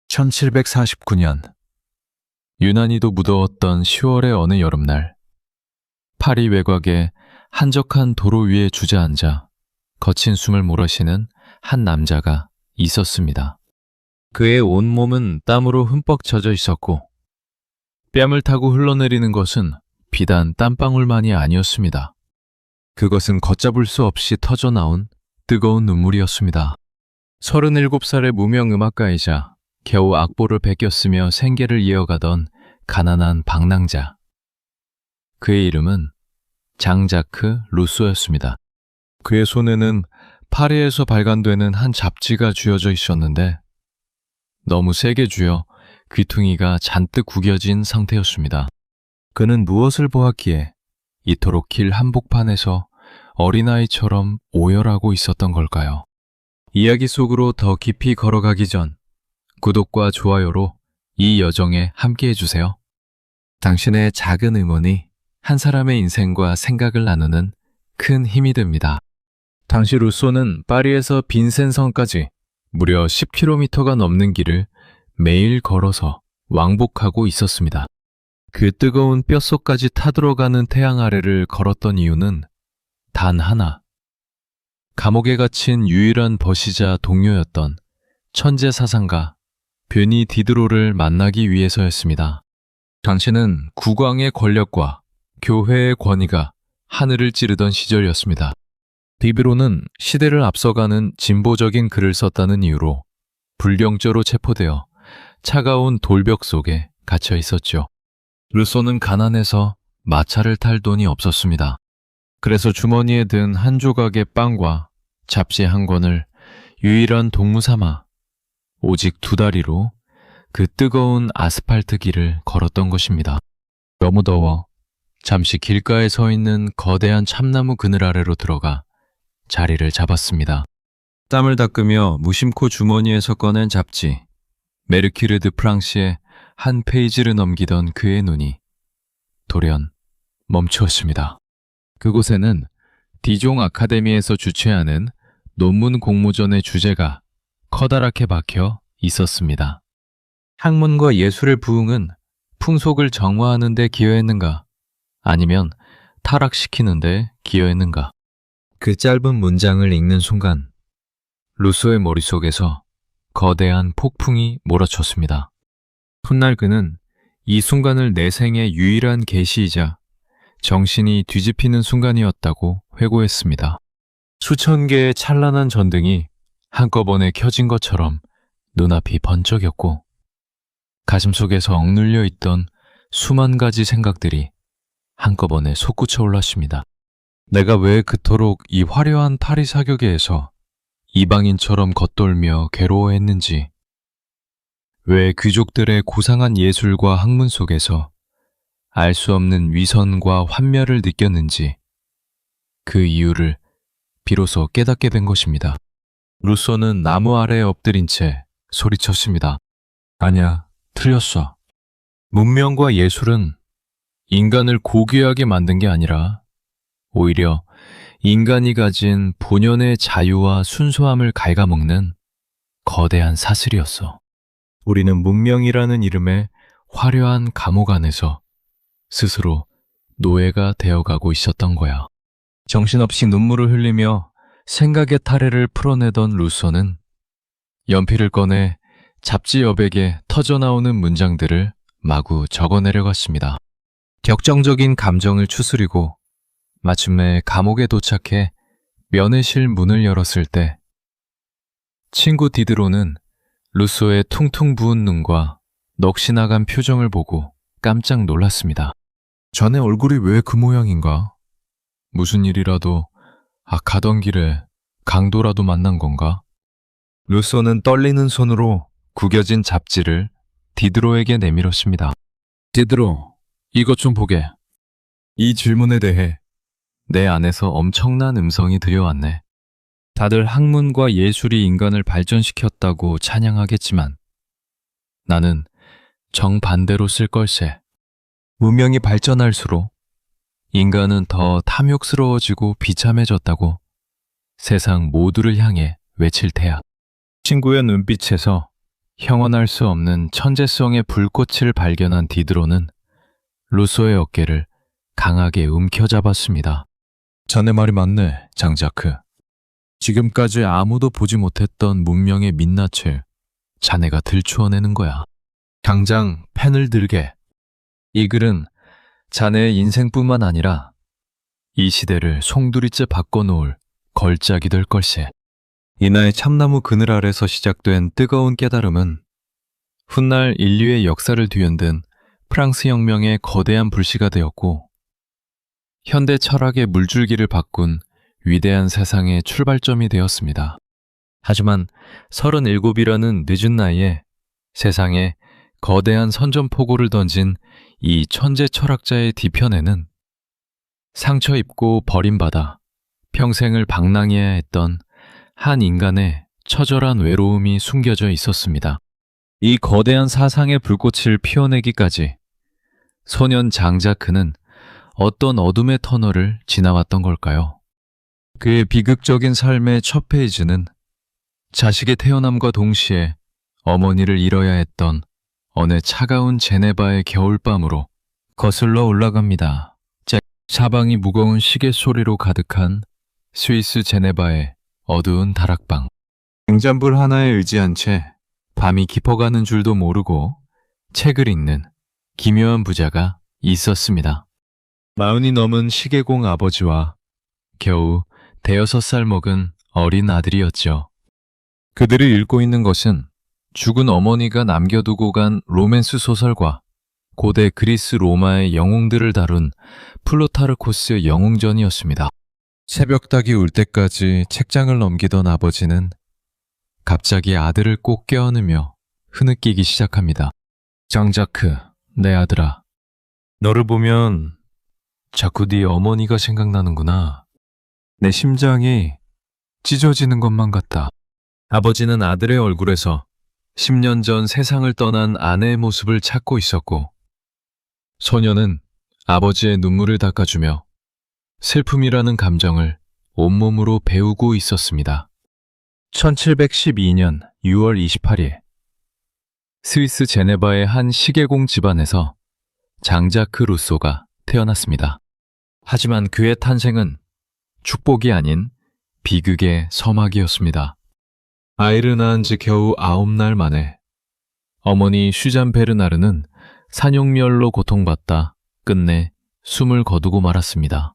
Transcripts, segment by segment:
1749년 유난히도 무더웠던 10월의 어느 여름날, 파리 외곽의 한적한 도로 위에 주저앉아 거친 숨을 몰아쉬는 한 남자가 있었습니다. 그의 온몸은 땀으로 흠뻑 젖어 있었고 뺨을 타고 흘러내리는 것은 비단 땀방울만이 아니었습니다. 그것은 걷잡을 수 없이 터져나온 뜨거운 눈물이었습니다. 37살의 무명 음악가이자 겨우 악보를 베꼈으며 생계를 이어가던 가난한 방랑자. 그의 이름은 장자크 루소였습니다. 그의 손에는 파리에서 발간되는 한 잡지가 쥐어져 있었는데 너무 세게 쥐어 귀퉁이가 잔뜩 구겨진 상태였습니다. 그는 무엇을 보았기에 이토록 길 한복판에서 어린아이처럼 오열하고 있었던 걸까요? 이야기 속으로 더 깊이 걸어가기 전 구독과 좋아요로 이 여정에 함께해 주세요. 당신의 작은 응원이 한 사람의 인생과 생각을 나누는 큰 힘이 됩니다. 당시 루소는 파리에서 빈센성까지 무려 10km가 넘는 길을 매일 걸어서 왕복하고 있었습니다. 그 뜨거운 뼛속까지 타들어가는 태양 아래를 걸었던 이유는 단 하나. 감옥에 갇힌 유일한 버시자 동료였던 천재 사상가 베니 디드로를 만나기 위해서였습니다. 당시는 국왕의 권력과 교회의 권위가 하늘을 찌르던 시절이었습니다. 디드로는 시대를 앞서가는 진보적인 글을 썼다는 이유로 불경죄로 체포되어 차가운 돌벽 속에 갇혀 있었죠. 루소는 가난해서 마차를 탈 돈이 없었습니다. 그래서 주머니에 든 한 조각의 빵과 잡지 한 권을 유일한 동무 삼아 오직 2다리로 그 뜨거운 아스팔트 길을 걸었던 것입니다. 너무 더워 잠시 길가에 서 있는 거대한 참나무 그늘 아래로 들어가 자리를 잡았습니다. 땀을 닦으며 무심코 주머니에서 꺼낸 잡지 메르큐르 드 프랑시의 한 페이지를 넘기던 그의 눈이 돌연 멈추었습니다. 그곳에는 디종 아카데미에서 주최하는 논문 공모전의 주제가 커다랗게 박혀 있었습니다. 학문과 예술의 부흥은 풍속을 정화하는 데 기여했는가? 아니면 타락시키는 데 기여했는가? 그 짧은 문장을 읽는 순간 루소의 머릿속에서 거대한 폭풍이 몰아쳤습니다. 훗날 그는 이 순간을 내 생의 유일한 계시이자 정신이 뒤집히는 순간이었다고 회고했습니다. 수천 개의 찬란한 전등이 한꺼번에 켜진 것처럼 눈앞이 번쩍였고 가슴속에서 억눌려 있던 수만 가지 생각들이 한꺼번에 솟구쳐 올랐습니다. 내가 왜 그토록 이 화려한 파리 사교계에서 이방인처럼 겉돌며 괴로워했는지, 왜 귀족들의 고상한 예술과 학문 속에서 알 수 없는 위선과 환멸을 느꼈는지 그 이유를 비로소 깨닫게 된 것입니다. 루소는 나무 아래에 엎드린 채 소리쳤습니다. 아니야, 틀렸어. 문명과 예술은 인간을 고귀하게 만든 게 아니라 오히려 인간이 가진 본연의 자유와 순수함을 갉아먹는 거대한 사슬이었어. 우리는 문명이라는 이름의 화려한 감옥 안에서 스스로 노예가 되어가고 있었던 거야. 정신없이 눈물을 흘리며 생각의 타래를 풀어내던 루소는 연필을 꺼내 잡지 여백에 터져나오는 문장들을 마구 적어내려갔습니다. 격정적인 감정을 추스리고 마침내 감옥에 도착해 면회실 문을 열었을 때 친구 디드로는 루소의 퉁퉁 부은 눈과 넋이 나간 표정을 보고 깜짝 놀랐습니다. 자네 얼굴이 왜 그 모양인가? 무슨 일이라도 가던 길에 강도라도 만난 건가? 루소는 떨리는 손으로 구겨진 잡지를 디드로에게 내밀었습니다. 디드로, 이것 좀 보게. 이 질문에 대해 내 안에서 엄청난 음성이 들려왔네. 다들 학문과 예술이 인간을 발전시켰다고 찬양하겠지만 나는 정반대로 쓸 걸세. 문명이 발전할수록 인간은 더 탐욕스러워지고 비참해졌다고 세상 모두를 향해 외칠 테야. 친구의 눈빛에서 형언할 수 없는 천재성의 불꽃을 발견한 디드로는 루소의 어깨를 강하게 움켜잡았습니다. 자네 말이 맞네, 장자크. 지금까지 아무도 보지 못했던 문명의 민낯을 자네가 들추어내는 거야. 당장 펜을 들게. 이 글은 자네의 인생뿐만 아니라 이 시대를 송두리째 바꿔놓을 걸작이 될 걸세. 이나의 참나무 그늘 아래서 시작된 뜨거운 깨달음은 훗날 인류의 역사를 뒤흔든 프랑스 혁명의 거대한 불씨가 되었고 현대 철학의 물줄기를 바꾼 위대한 세상의 출발점이 되었습니다. 하지만 37이라는 늦은 나이에 세상에 거대한 선전포고를 던진 이 천재 철학자의 뒤편에는 상처 입고 버림받아 평생을 방랑해야 했던 한 인간의 처절한 외로움이 숨겨져 있었습니다. 이 거대한 사상의 불꽃을 피워내기까지 소년 장자크는 어떤 어둠의 터널을 지나왔던 걸까요? 그의 비극적인 삶의 첫 페이지는 자식의 태어남과 동시에 어머니를 잃어야 했던 어느 차가운 제네바의 겨울밤으로 거슬러 올라갑니다. 사방이 무거운 시계 소리로 가득한 스위스 제네바의 어두운 다락방. 냉장불 하나에 의지한 채 밤이 깊어가는 줄도 모르고 책을 읽는 기묘한 부자가 있었습니다. 40이 넘은 시계공 아버지와 겨우 5살 먹은 어린 아들이었죠. 그들을 읽고 있는 것은 죽은 어머니가 남겨두고 간 로맨스 소설과 고대 그리스 로마의 영웅들을 다룬 플루타르코스의 영웅전이었습니다. 새벽닭이 울 때까지 책장을 넘기던 아버지는 갑자기 아들을 꼭 껴안으며 흐느끼기 시작합니다. 장자크, 내 아들아. 너를 보면 자꾸 네 어머니가 생각나는구나. 내 심장이 찢어지는 것만 같다. 아버지는 아들의 얼굴에서 10년 전 세상을 떠난 아내의 모습을 찾고 있었고 소녀는 아버지의 눈물을 닦아주며 슬픔이라는 감정을 온몸으로 배우고 있었습니다. 1712년 6월 28일 스위스 제네바의 한 시계공 집안에서 장자크 루소가 태어났습니다. 하지만 그의 탄생은 축복이 아닌 비극의 서막이었습니다. 아이를 낳은 지 겨우 9날 만에 어머니 슈잔 베르나르는 산용멸로 고통받다 끝내 숨을 거두고 말았습니다.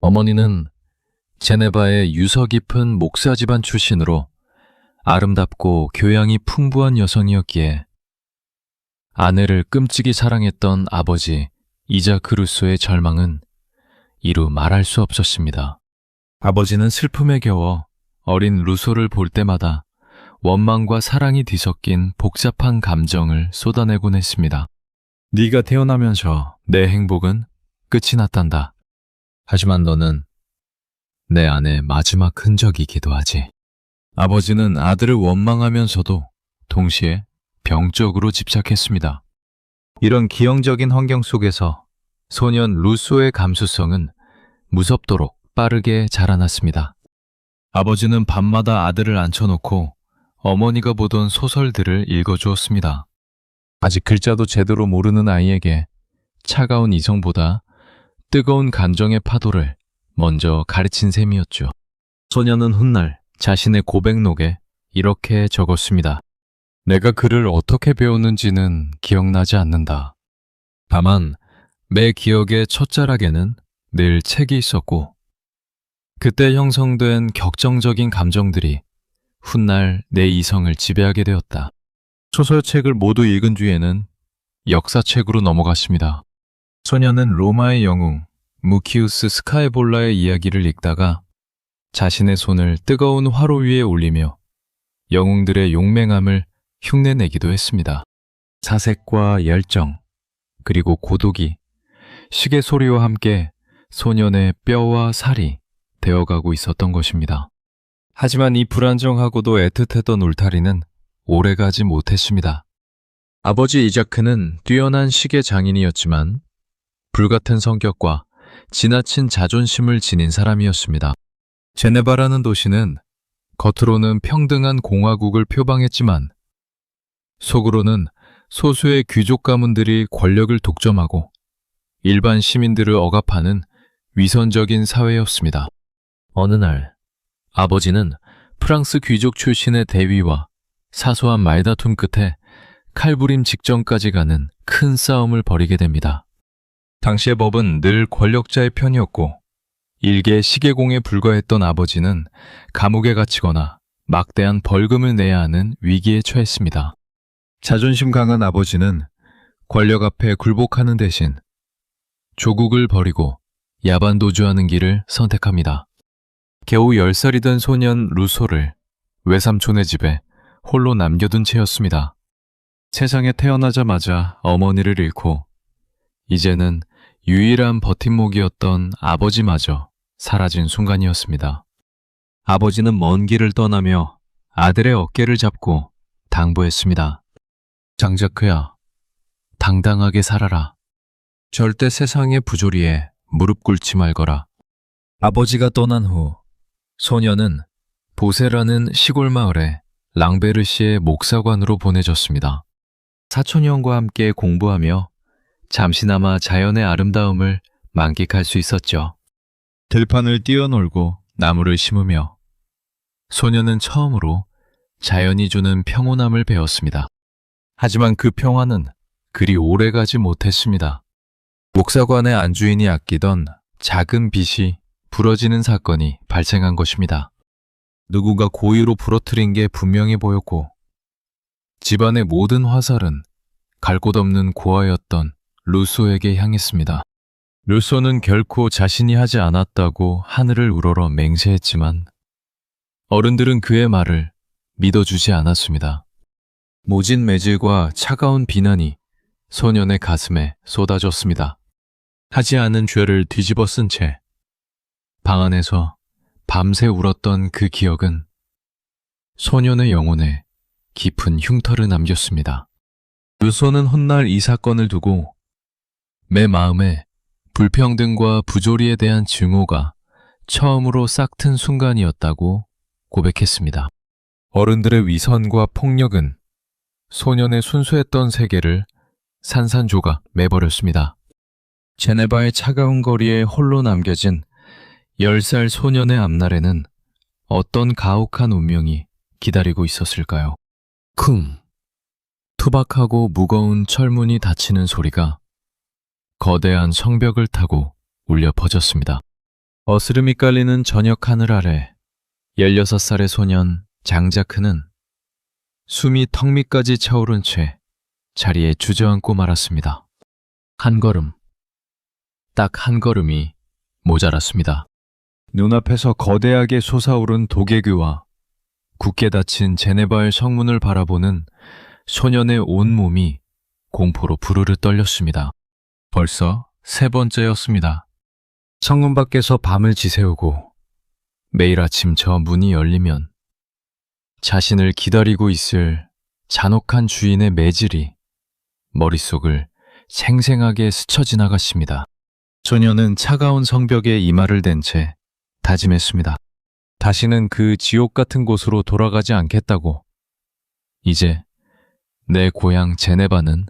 어머니는 제네바의 유서 깊은 목사 집안 출신으로 아름답고 교양이 풍부한 여성이었기에 아내를 끔찍이 사랑했던 아버지 이자크 루소의 절망은 이루 말할 수 없었습니다. 아버지는 슬픔에 겨워 어린 루소를 볼 때마다 원망과 사랑이 뒤섞인 복잡한 감정을 쏟아내곤 했습니다. 네가 태어나면서 내 행복은 끝이 났단다. 하지만 너는 내 안의 마지막 흔적이기도 하지. 아버지는 아들을 원망하면서도 동시에 병적으로 집착했습니다. 이런 기형적인 환경 속에서 소년 루소의 감수성은 무섭도록 빠르게 자라났습니다. 아버지는 밤마다 아들을 앉혀놓고 어머니가 보던 소설들을 읽어주었습니다. 아직 글자도 제대로 모르는 아이에게 차가운 이성보다 뜨거운 감정의 파도를 먼저 가르친 셈이었죠. 소녀는 훗날 자신의 고백록에 이렇게 적었습니다. 내가 글을 어떻게 배웠는지는 기억나지 않는다. 다만 내 기억의 첫자락에는 늘 책이 있었고 그때 형성된 격정적인 감정들이 훗날 내 이성을 지배하게 되었다. 소설책을 모두 읽은 뒤에는 역사책으로 넘어갔습니다. 소녀는 로마의 영웅 무키우스 스카에볼라의 이야기를 읽다가 자신의 손을 뜨거운 화로 위에 올리며 영웅들의 용맹함을 흉내내기도 했습니다. 사색과 열정, 그리고 고독이 시계 소리와 함께 소년의 뼈와 살이 되어가고 있었던 것입니다. 하지만 이 불안정하고도 애틋했던 울타리는 오래가지 못했습니다. 아버지 이자크는 뛰어난 시계 장인이었지만 불같은 성격과 지나친 자존심을 지닌 사람이었습니다. 제네바라는 도시는 겉으로는 평등한 공화국을 표방했지만 속으로는 소수의 귀족 가문들이 권력을 독점하고 일반 시민들을 억압하는 위선적인 사회였습니다. 어느 날 아버지는 프랑스 귀족 출신의 대위와 사소한 말다툼 끝에 칼부림 직전까지 가는 큰 싸움을 벌이게 됩니다. 당시의 법은 늘 권력자의 편이었고 일개 시계공에 불과했던 아버지는 감옥에 갇히거나 막대한 벌금을 내야 하는 위기에 처했습니다. 자존심 강한 아버지는 권력 앞에 굴복하는 대신 조국을 버리고 야반도주하는 길을 선택합니다. 겨우 10살이 된 소년 루소를 외삼촌의 집에 홀로 남겨둔 채였습니다. 세상에 태어나자마자 어머니를 잃고 이제는 유일한 버팀목이었던 아버지마저 사라진 순간이었습니다. 아버지는 먼 길을 떠나며 아들의 어깨를 잡고 당부했습니다. 장자크야, 당당하게 살아라. 절대 세상의 부조리에 무릎 꿇지 말거라. 아버지가 떠난 후 소녀는 보세라는 시골 마을에 랑베르시의 목사관으로 보내졌습니다. 사촌 형과 함께 공부하며 잠시나마 자연의 아름다움을 만끽할 수 있었죠. 들판을 뛰어놀고 나무를 심으며 소녀는 처음으로 자연이 주는 평온함을 배웠습니다. 하지만 그 평화는 그리 오래가지 못했습니다. 목사관의 안주인이 아끼던 작은 빗이 부러지는 사건이 발생한 것입니다. 누군가 고의로 부러뜨린 게 분명해 보였고 집안의 모든 화살은 갈 곳 없는 고아였던 루소에게 향했습니다. 루소는 결코 자신이 하지 않았다고 하늘을 우러러 맹세했지만 어른들은 그의 말을 믿어주지 않았습니다. 모진 매질과 차가운 비난이 소년의 가슴에 쏟아졌습니다. 하지 않은 죄를 뒤집어 쓴 채 방 안에서 밤새 울었던 그 기억은 소년의 영혼에 깊은 흉터를 남겼습니다. 루소는 훗날 이 사건을 두고 내 마음에 불평등과 부조리에 대한 증오가 처음으로 싹튼 순간이었다고 고백했습니다. 어른들의 위선과 폭력은 소년의 순수했던 세계를 산산조각 매버렸습니다. 제네바의 차가운 거리에 홀로 남겨진 10살 소년의 앞날에는 어떤 가혹한 운명이 기다리고 있었을까요? 쿵! 투박하고 무거운 철문이 닫히는 소리가 거대한 성벽을 타고 울려 퍼졌습니다. 어스름이 깔리는 저녁 하늘 아래 16살의 소년 장자크는 숨이 턱 밑까지 차오른 채 자리에 주저앉고 말았습니다. 한 걸음, 딱 한 걸음이 모자랐습니다. 눈앞에서 거대하게 솟아오른 도개교와 굳게 닫힌 제네바의 성문을 바라보는 소년의 온 몸이 공포로 부르르 떨렸습니다. 벌써 3번째였습니다. 성문 밖에서 밤을 지새우고 매일 아침 저 문이 열리면 자신을 기다리고 있을 잔혹한 주인의 매질이 머릿속을 생생하게 스쳐 지나갔습니다. 소녀는 차가운 성벽에 이마를 댄 채 다짐했습니다. 다시는 그 지옥 같은 곳으로 돌아가지 않겠다고. 이제 내 고향 제네바는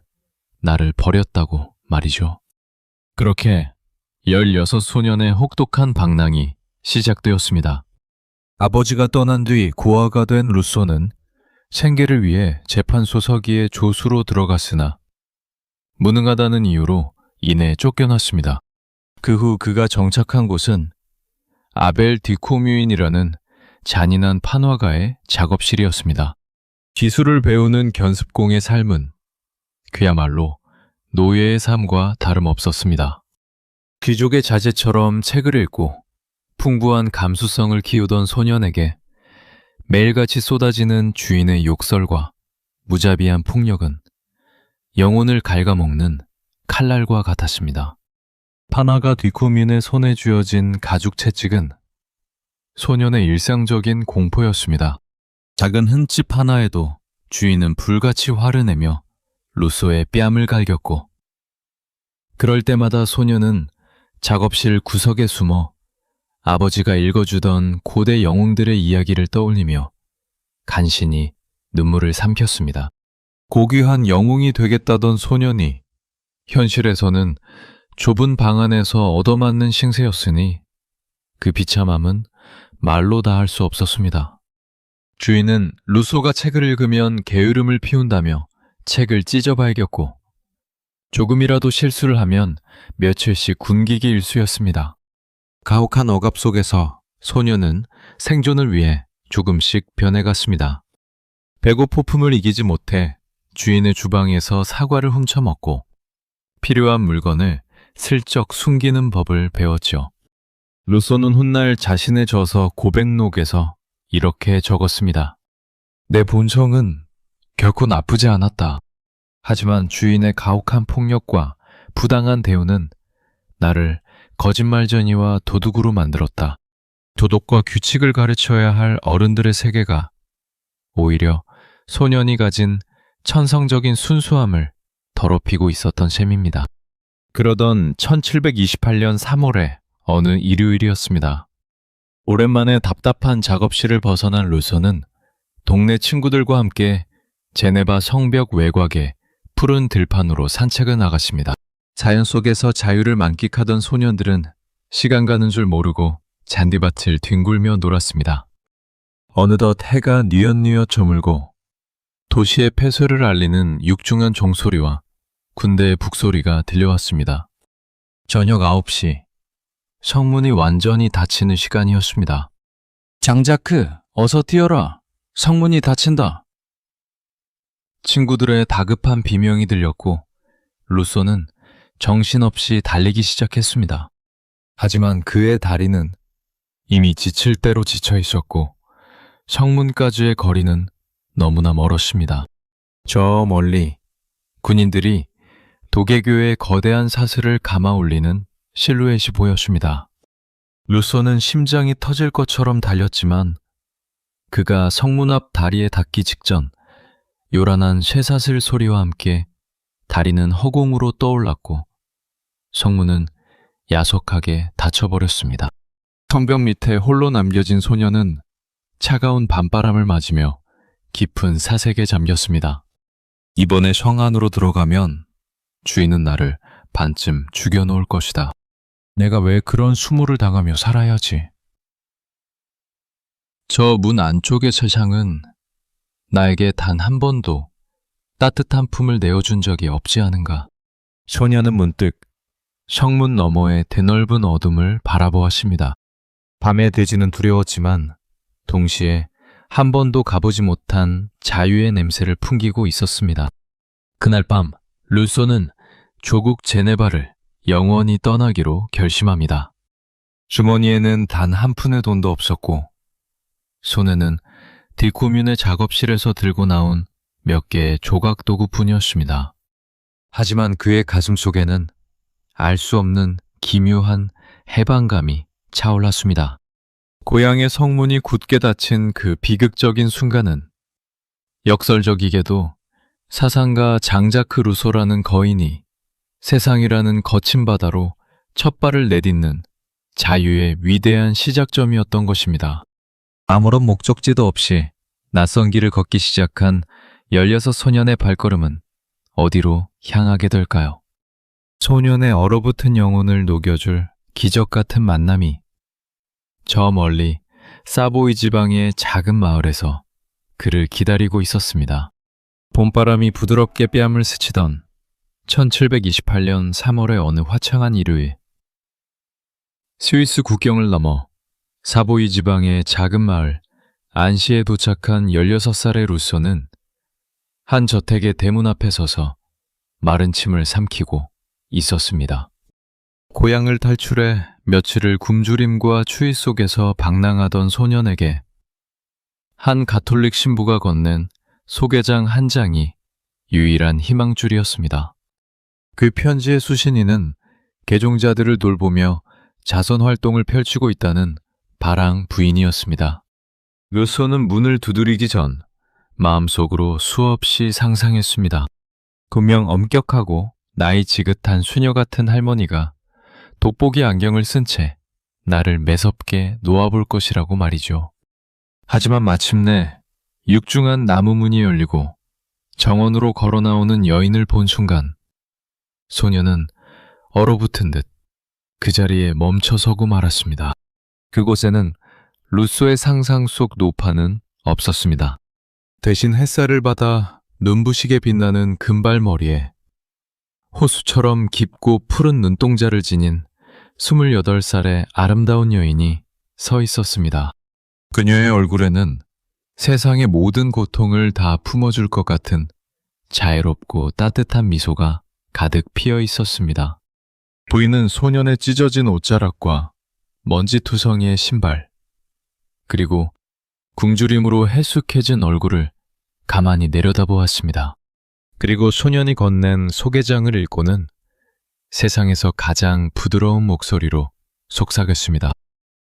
나를 버렸다고 말이죠. 그렇게 16소년의 혹독한 방랑이 시작되었습니다. 아버지가 떠난 뒤 고아가 된 루소는 생계를 위해 재판소 서기에 조수로 들어갔으나 무능하다는 이유로 이내 쫓겨났습니다. 그 후 그가 정착한 곳은 아벨 디코뮤인이라는 잔인한 판화가의 작업실이었습니다. 기술을 배우는 견습공의 삶은 그야말로 노예의 삶과 다름없었습니다. 귀족의 자제처럼 책을 읽고 풍부한 감수성을 키우던 소년에게 매일같이 쏟아지는 주인의 욕설과 무자비한 폭력은 영혼을 갉아먹는 칼날과 같았습니다. 파나가 디코민의 손에 쥐어진 가죽 채찍은 소년의 일상적인 공포였습니다. 작은 흠집 하나에도 주인은 불같이 화를 내며 루소의 뺨을 갈겼고 그럴 때마다 소년은 작업실 구석에 숨어 아버지가 읽어주던 고대 영웅들의 이야기를 떠올리며 간신히 눈물을 삼켰습니다. 고귀한 영웅이 되겠다던 소년이 현실에서는 좁은 방 안에서 얻어맞는 신세였으니 그 비참함은 말로 다 할 수 없었습니다. 주인은 루소가 책을 읽으면 게으름을 피운다며 책을 찢어발겼고 조금이라도 실수를 하면 며칠씩 굶기기 일쑤였습니다. 가혹한 억압 속에서 소녀는 생존을 위해 조금씩 변해갔습니다. 배고픔을 이기지 못해 주인의 주방에서 사과를 훔쳐먹고 필요한 물건을 슬쩍 숨기는 법을 배웠죠. 루소는 훗날 자신의 저서 고백록에서 이렇게 적었습니다. 내 본성은 결코 나쁘지 않았다. 하지만 주인의 가혹한 폭력과 부당한 대우는 나를 거짓말쟁이와 도둑으로 만들었다. 도덕과 규칙을 가르쳐야 할 어른들의 세계가 오히려 소년이 가진 천성적인 순수함을 더럽히고 있었던 셈입니다. 그러던 1728년 3월의 어느 일요일이었습니다. 오랜만에 답답한 작업실을 벗어난 루소는 동네 친구들과 함께 제네바 성벽 외곽의 푸른 들판으로 산책을 나갔습니다. 자연 속에서 자유를 만끽하던 소년들은 시간 가는 줄 모르고 잔디밭을 뒹굴며 놀았습니다. 어느덧 해가 뉘엿뉘엿 저물고 도시의 폐쇄를 알리는 육중한 종소리와 군대의 북소리가 들려왔습니다. 저녁 9시, 성문이 완전히 닫히는 시간이었습니다. 장자크, 어서 뛰어라. 성문이 닫힌다. 친구들의 다급한 비명이 들렸고 루소는 정신없이 달리기 시작했습니다. 하지만 그의 다리는 이미 지칠 대로 지쳐 있었고 성문까지의 거리는 너무나 멀었습니다. 저 멀리 군인들이 도개교의 거대한 사슬을 감아 올리는 실루엣이 보였습니다. 루소는 심장이 터질 것처럼 달렸지만 그가 성문 앞 다리에 닿기 직전 요란한 쇠사슬 소리와 함께 다리는 허공으로 떠올랐고 성문은 야속하게 닫혀버렸습니다. 성벽 밑에 홀로 남겨진 소녀는 차가운 밤바람을 맞으며 깊은 사색에 잠겼습니다. 이번에 성 안으로 들어가면 주인은 나를 반쯤 죽여놓을 것이다. 내가 왜 그런 수모를 당하며 살아야지. 저 문 안쪽의 세상은 나에게 단 한 번도 따뜻한 품을 내어준 적이 없지 않은가. 소녀는 문득 성문 너머의 드넓은 어둠을 바라보았습니다. 밤의 대지는 두려웠지만 동시에 한 번도 가보지 못한 자유의 냄새를 풍기고 있었습니다. 그날 밤 루소는 조국 제네바를 영원히 떠나기로 결심합니다. 주머니에는 단 한 푼의 돈도 없었고 손에는 디쿠뮌의 작업실에서 들고 나온 몇 개의 조각 도구뿐이었습니다. 하지만 그의 가슴 속에는 알 수 없는 기묘한 해방감이 차올랐습니다. 고향의 성문이 굳게 닫힌 그 비극적인 순간은 역설적이게도 사상가 장자크 루소라는 거인이 세상이라는 거친 바다로 첫 발을 내딛는 자유의 위대한 시작점이었던 것입니다. 아무런 목적지도 없이 낯선 길을 걷기 시작한 16소년의 발걸음은 어디로 향하게 될까요? 소년의 얼어붙은 영혼을 녹여줄 기적 같은 만남이 저 멀리 사보이 지방의 작은 마을에서 그를 기다리고 있었습니다. 봄바람이 부드럽게 뺨을 스치던 1728년 3월의 어느 화창한 일요일, 스위스 국경을 넘어 사보이 지방의 작은 마을 안시에 도착한 16살의 루소는 한 저택의 대문 앞에 서서 마른 침을 삼키고 있었습니다. 고향을 탈출해 며칠을 굶주림과 추위 속에서 방랑하던 소년에게 한 가톨릭 신부가 건넨 소개장 한 장이 유일한 희망줄이었습니다. 그 편지의 수신인은 개종자들을 돌보며 자선 활동을 펼치고 있다는 바랑 부인이었습니다. 루소는 문을 두드리기 전 마음속으로 수없이 상상했습니다. 분명 엄격하고 나이 지긋한 수녀 같은 할머니가 돋보기 안경을 쓴 채 나를 매섭게 놓아볼 것이라고 말이죠. 하지만 마침내 육중한 나무 문이 열리고 정원으로 걸어 나오는 여인을 본 순간 소녀는 얼어붙은 듯 그 자리에 멈춰서고 말았습니다. 그곳에는 루소의 상상 속 노파는 없었습니다. 대신 햇살을 받아 눈부시게 빛나는 금발머리에 호수처럼 깊고 푸른 눈동자를 지닌 28살의 아름다운 여인이 서 있었습니다. 그녀의 얼굴에는 세상의 모든 고통을 다 품어줄 것 같은 자애롭고 따뜻한 미소가 가득 피어 있었습니다. 부인은 소년의 찢어진 옷자락과 먼지투성이의 신발, 그리고 굶주림으로 해숙해진 얼굴을 가만히 내려다보았습니다. 그리고 소년이 건넨 소개장을 읽고는 세상에서 가장 부드러운 목소리로 속삭였습니다.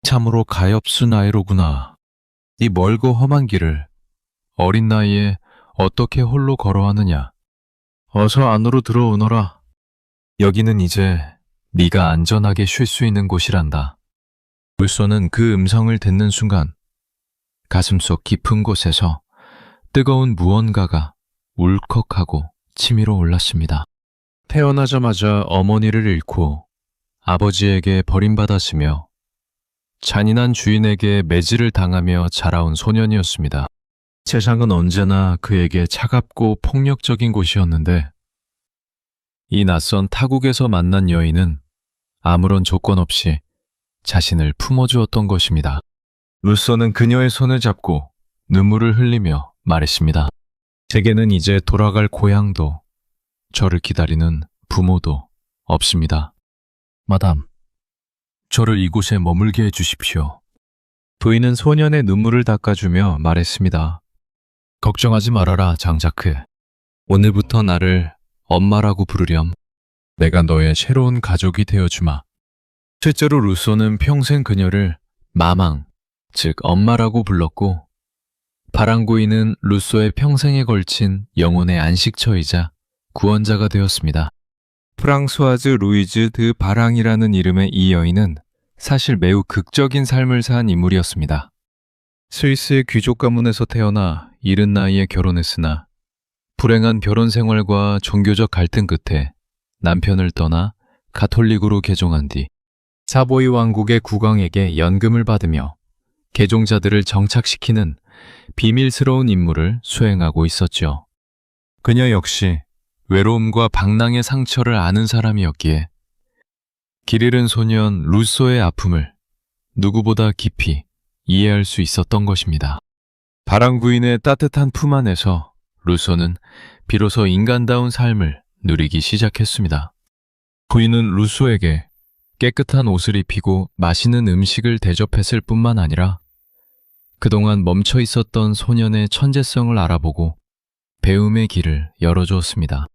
참으로 가엾은 아이로구나. 이 멀고 험한 길을 어린 나이에 어떻게 홀로 걸어왔느냐. 어서 안으로 들어오너라. 여기는 이제 네가 안전하게 쉴 수 있는 곳이란다. 루소는 그 음성을 듣는 순간 가슴속 깊은 곳에서 뜨거운 무언가가 울컥하고 치밀어 올랐습니다. 태어나자마자 어머니를 잃고 아버지에게 버림받았으며 잔인한 주인에게 매질을 당하며 자라온 소년이었습니다. 세상은 언제나 그에게 차갑고 폭력적인 곳이었는데 이 낯선 타국에서 만난 여인은 아무런 조건 없이 자신을 품어주었던 것입니다. 루소는 그녀의 손을 잡고 눈물을 흘리며 말했습니다. 제게는 이제 돌아갈 고향도 저를 기다리는 부모도 없습니다. 마담, 저를 이곳에 머물게 해주십시오. 부인은 소년의 눈물을 닦아주며 말했습니다. 걱정하지 말아라, 장자크. 오늘부터 나를 엄마라고 부르렴. 내가 너의 새로운 가족이 되어주마. 실제로 루소는 평생 그녀를 마망, 즉 엄마라고 불렀고 바랑구이는 루소의 평생에 걸친 영혼의 안식처이자 구원자가 되었습니다. 프랑수아즈 루이즈 드 바랑이라는 이름의 이 여인은 사실 매우 극적인 삶을 산 인물이었습니다. 스위스의 귀족 가문에서 태어나 이른 나이에 결혼했으나 불행한 결혼 생활과 종교적 갈등 끝에 남편을 떠나 가톨릭으로 개종한 뒤 사보이 왕국의 국왕에게 연금을 받으며 개종자들을 정착시키는 비밀스러운 임무를 수행하고 있었죠. 그녀 역시 외로움과 방랑의 상처를 아는 사람이었기에 길 잃은 소년 루소의 아픔을 누구보다 깊이 이해할 수 있었던 것입니다. 바람구인의 따뜻한 품 안에서 루소는 비로소 인간다운 삶을 누리기 시작했습니다. 부인은 루소에게 깨끗한 옷을 입히고 맛있는 음식을 대접했을 뿐만 아니라 그동안 멈춰 있었던 소년의 천재성을 알아보고 배움의 길을 열어주었습니다.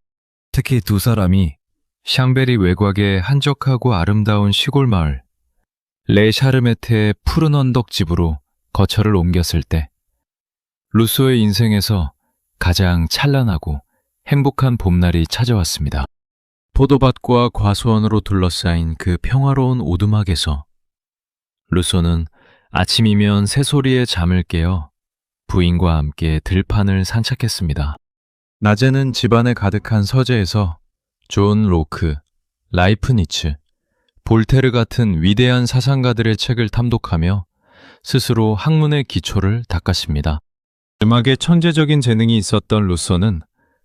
특히 두 사람이 샹베리 외곽의 한적하고 아름다운 시골 마을 레 샤르메트의 푸른 언덕집으로 거처를 옮겼을 때 루소의 인생에서 가장 찬란하고 행복한 봄날이 찾아왔습니다. 포도밭과 과수원으로 둘러싸인 그 평화로운 오두막에서 루소는 아침이면 새소리에 잠을 깨어 부인과 함께 들판을 산책했습니다. 낮에는 집안에 가득한 서재에서 존 로크, 라이프니츠, 볼테르 같은 위대한 사상가들의 책을 탐독하며 스스로 학문의 기초를 닦았습니다. 음악에 천재적인 재능이 있었던 루소는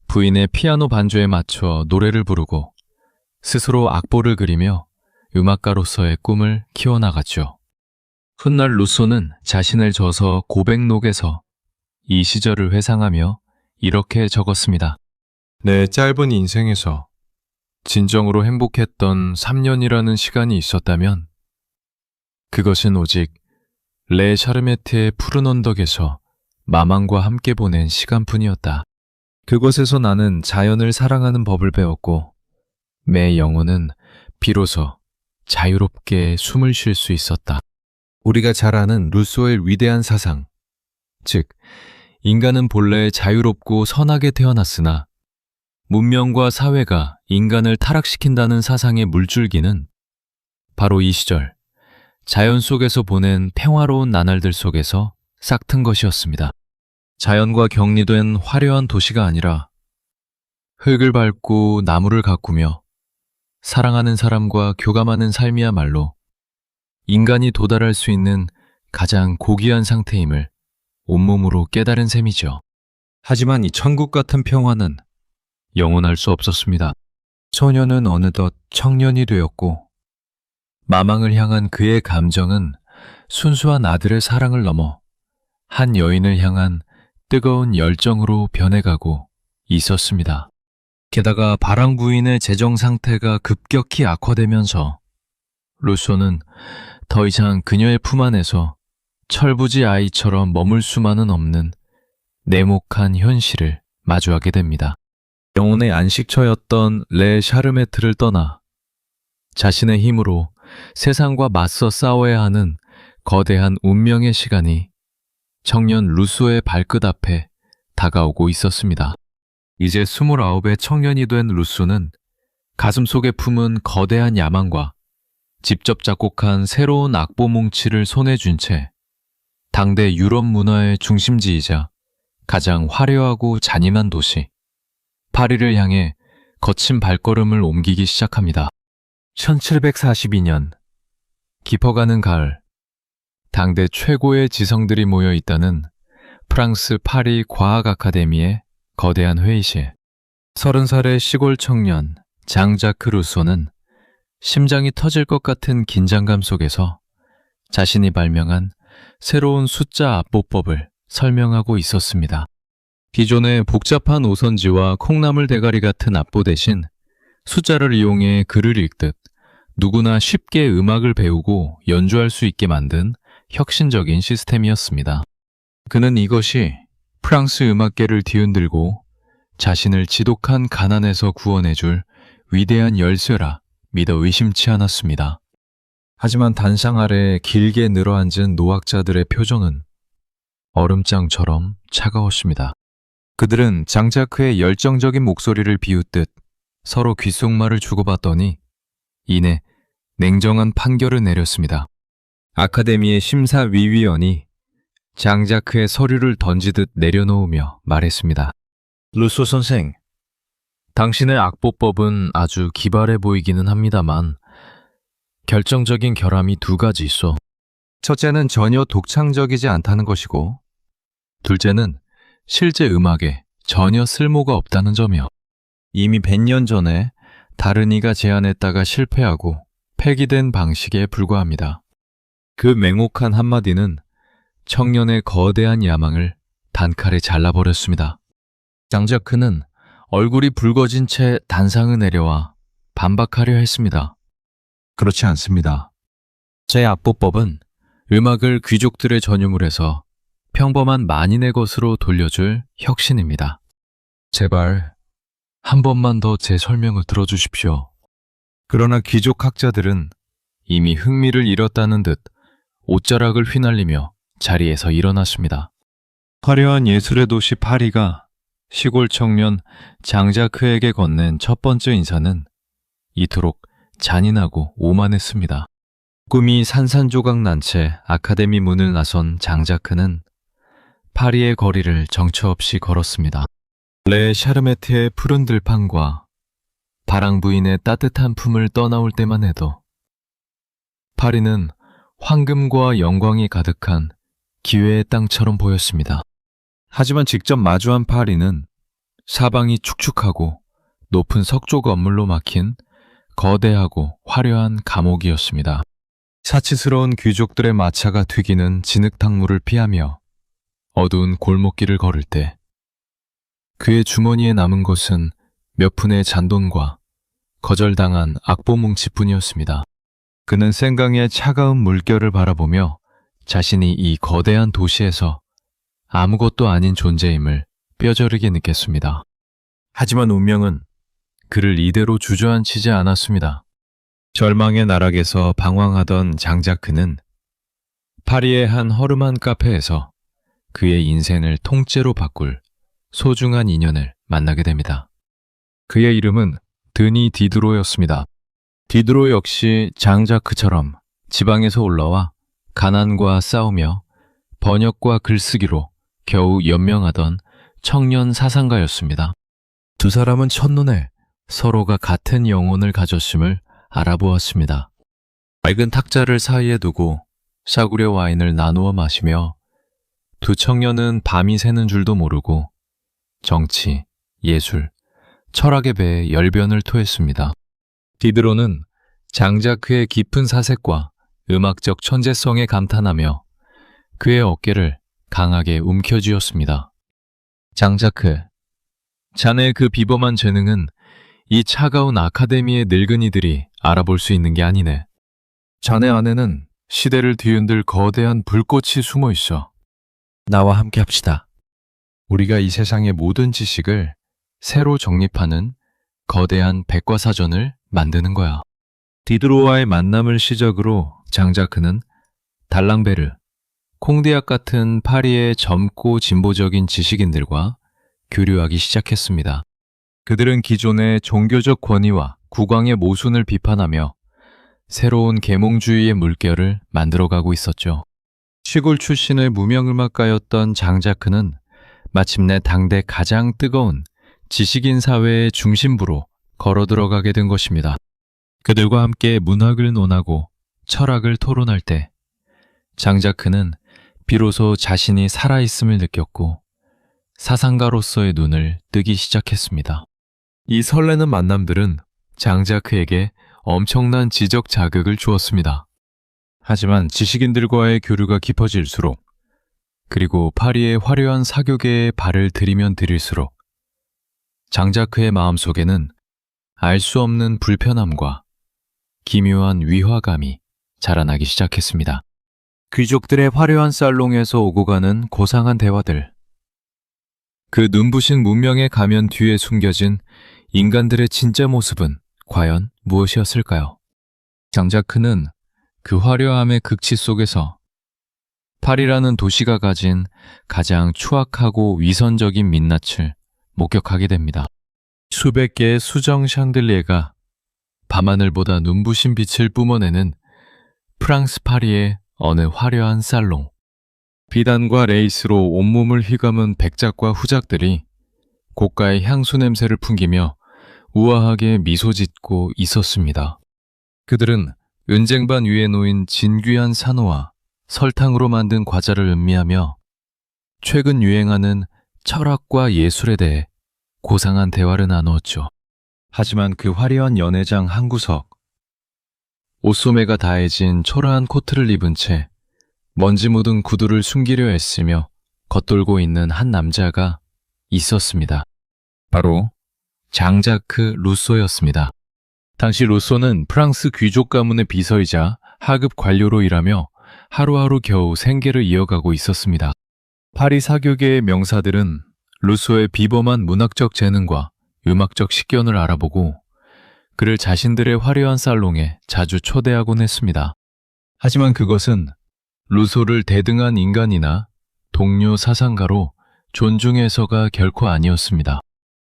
부인의 피아노 반주에 맞춰 노래를 부르고 스스로 악보를 그리며 음악가로서의 꿈을 키워나갔죠. 훗날 루소는 자신을 저서 고백록에서 이 시절을 회상하며 이렇게 적었습니다. 내 짧은 인생에서 진정으로 행복했던 3년이라는 시간이 있었다면 그것은 오직 레 샤르메트의 푸른 언덕에서 마망과 함께 보낸 시간뿐이었다. 그곳에서 나는 자연을 사랑하는 법을 배웠고 내 영혼은 비로소 자유롭게 숨을 쉴 수 있었다. 우리가 잘 아는 루소의 위대한 사상, 즉 인간은 본래 자유롭고 선하게 태어났으나 문명과 사회가 인간을 타락시킨다는 사상의 물줄기는 바로 이 시절 자연 속에서 보낸 평화로운 나날들 속에서 싹튼 것이었습니다. 자연과 격리된 화려한 도시가 아니라 흙을 밟고 나무를 가꾸며 사랑하는 사람과 교감하는 삶이야말로 인간이 도달할 수 있는 가장 고귀한 상태임을 온몸으로 깨달은 셈이죠. 하지만 이 천국 같은 평화는 영원할 수 없었습니다. 소녀는 어느덧 청년이 되었고 마망을 향한 그의 감정은 순수한 아들의 사랑을 넘어 한 여인을 향한 뜨거운 열정으로 변해가고 있었습니다. 게다가 바랑 부인의 재정 상태가 급격히 악화되면서 루소는 더 이상 그녀의 품 안에서 철부지 아이처럼 머물 수만은 없는 냉혹한 현실을 마주하게 됩니다. 영혼의 안식처였던 레 샤르메트를 떠나 자신의 힘으로 세상과 맞서 싸워야 하는 거대한 운명의 시간이 청년 루소의 발끝 앞에 다가오고 있었습니다. 이제 29의 청년이 된 루소는 가슴속에 품은 거대한 야망과 직접 작곡한 새로운 악보 뭉치를 손에 쥔 채 당대 유럽 문화의 중심지이자 가장 화려하고 잔인한 도시 파리를 향해 거친 발걸음을 옮기기 시작합니다. 1742년 깊어가는 가을, 당대 최고의 지성들이 모여 있다는 프랑스 파리 과학 아카데미의 거대한 회의실. 30살의 시골 청년 장자크 루소는 심장이 터질 것 같은 긴장감 속에서 자신이 발명한 새로운 숫자 압보법을 설명하고 있었습니다. 기존의 복잡한 오선지와 콩나물 대가리 같은 압보 대신 숫자를 이용해 글을 읽듯 누구나 쉽게 음악을 배우고 연주할 수 있게 만든 혁신적인 시스템이었습니다. 그는 이것이 프랑스 음악계를 뒤흔들고 자신을 지독한 가난에서 구원해줄 위대한 열쇠라 믿어 의심치 않았습니다. 하지만 단상 아래 길게 늘어앉은 노학자들의 표정은 얼음장처럼 차가웠습니다. 그들은 장자크의 열정적인 목소리를 비웃듯 서로 귓속말을 주고받더니 이내 냉정한 판결을 내렸습니다. 아카데미의 심사위원이 장자크의 서류를 던지듯 내려놓으며 말했습니다. 루소 선생, 당신의 악보법은 아주 기발해 보이기는 합니다만 결정적인 결함이 두 가지 있어. 첫째는 전혀 독창적이지 않다는 것이고 둘째는 실제 음악에 전혀 쓸모가 없다는 점이요. 이미 100년 전에 다른 이가 제안했다가 실패하고 폐기된 방식에 불과합니다. 그 맹혹한 한마디는 청년의 거대한 야망을 단칼에 잘라버렸습니다. 장자크는 얼굴이 붉어진 채 단상을 내려와 반박하려 했습니다. 그렇지 않습니다. 제 악보법은 음악을 귀족들의 전유물에서 평범한 만인의 것으로 돌려줄 혁신입니다. 제발 한 번만 더 제 설명을 들어주십시오. 그러나 귀족 학자들은 이미 흥미를 잃었다는 듯 옷자락을 휘날리며 자리에서 일어났습니다. 화려한 예술의 도시 파리가 시골 청년 장자크에게 건넨 첫 번째 인사는 이토록 잔인하고 오만했습니다. 꿈이 산산조각 난 채 아카데미 문을 나선 장자크는 파리의 거리를 정처 없이 걸었습니다. 레 샤르메트의 푸른 들판과 바랑 부인의 따뜻한 품을 떠나올 때만 해도 파리는 황금과 영광이 가득한 기회의 땅처럼 보였습니다. 하지만 직접 마주한 파리는 사방이 축축하고 높은 석조 건물로 막힌 거대하고 화려한 감옥이었습니다. 사치스러운 귀족들의 마차가 튀기는 진흙탕물을 피하며 어두운 골목길을 걸을 때 그의 주머니에 남은 것은 몇 푼의 잔돈과 거절당한 악보 뭉치뿐이었습니다. 그는 생강의 차가운 물결을 바라보며 자신이 이 거대한 도시에서 아무것도 아닌 존재임을 뼈저리게 느꼈습니다. 하지만 운명은 그를 이대로 주저앉히지 않았습니다. 절망의 나락에서 방황하던 장자크는 파리의 한 허름한 카페에서 그의 인생을 통째로 바꿀 소중한 인연을 만나게 됩니다. 그의 이름은 드니 디드로였습니다. 디드로 역시 장자크처럼 지방에서 올라와 가난과 싸우며 번역과 글쓰기로 겨우 연명하던 청년 사상가였습니다. 두 두 사람은 첫눈에 서로가 같은 영혼을 가졌음을 알아보았습니다. 맑은 탁자를 사이에 두고 싸구려 와인을 나누어 마시며 두 청년은 밤이 새는 줄도 모르고 정치, 예술, 철학의 배에 열변을 토했습니다. 디드로는 장자크의 깊은 사색과 음악적 천재성에 감탄하며 그의 어깨를 강하게 움켜쥐었습니다. 장자크, 자네의 그 비범한 재능은 이 차가운 아카데미의 늙은이들이 알아볼 수 있는 게 아니네. 자네 안에는 시대를 뒤흔들 거대한 불꽃이 숨어 있어. 나와 함께 합시다. 우리가 이 세상의 모든 지식을 새로 정립하는 거대한 백과사전을 만드는 거야. 디드로와의 만남을 시작으로 장자크는 달랑베르, 콩디악 같은 파리의 젊고 진보적인 지식인들과 교류하기 시작했습니다. 그들은 기존의 종교적 권위와 국왕의 모순을 비판하며 새로운 계몽주의의 물결을 만들어가고 있었죠. 시골 출신의 무명음악가였던 장자크는 마침내 당대 가장 뜨거운 지식인 사회의 중심부로 걸어 들어가게 된 것입니다. 그들과 함께 문학을 논하고 철학을 토론할 때 장자크는 비로소 자신이 살아있음을 느꼈고 사상가로서의 눈을 뜨기 시작했습니다. 이 설레는 만남들은 장자크에게 엄청난 지적 자극을 주었습니다. 하지만 지식인들과의 교류가 깊어질수록 그리고 파리의 화려한 사교계에 발을 들이면 들일수록 장자크의 마음속에는 알 수 없는 불편함과 기묘한 위화감이 자라나기 시작했습니다. 귀족들의 화려한 살롱에서 오고 가는 고상한 대화들, 그 눈부신 문명의 가면 뒤에 숨겨진 인간들의 진짜 모습은 과연 무엇이었을까요? 장자크는 그 화려함의 극치 속에서 파리라는 도시가 가진 가장 추악하고 위선적인 민낯을 목격하게 됩니다. 수백 개의 수정 샹들리에가 밤하늘보다 눈부신 빛을 뿜어내는 프랑스 파리의 어느 화려한 살롱. 비단과 레이스로 온몸을 휘감은 백작과 후작들이 고가의 향수 냄새를 풍기며 우아하게 미소 짓고 있었습니다. 그들은 은쟁반 위에 놓인 진귀한 산호와 설탕으로 만든 과자를 음미하며 최근 유행하는 철학과 예술에 대해 고상한 대화를 나누었죠. 하지만 그 화려한 연회장 한 구석, 옷소매가 다해진 초라한 코트를 입은 채 먼지 묻은 구두를 숨기려 애쓰며 겉돌고 있는 한 남자가 있었습니다. 바로 장자크 루소였습니다. 당시 루소는 프랑스 귀족 가문의 비서이자 하급 관료로 일하며 하루하루 겨우 생계를 이어가고 있었습니다. 파리 사교계의 명사들은 루소의 비범한 문학적 재능과 음악적 식견을 알아보고 그를 자신들의 화려한 살롱에 자주 초대하곤 했습니다. 하지만 그것은 루소를 대등한 인간이나 동료 사상가로 존중해서가 결코 아니었습니다.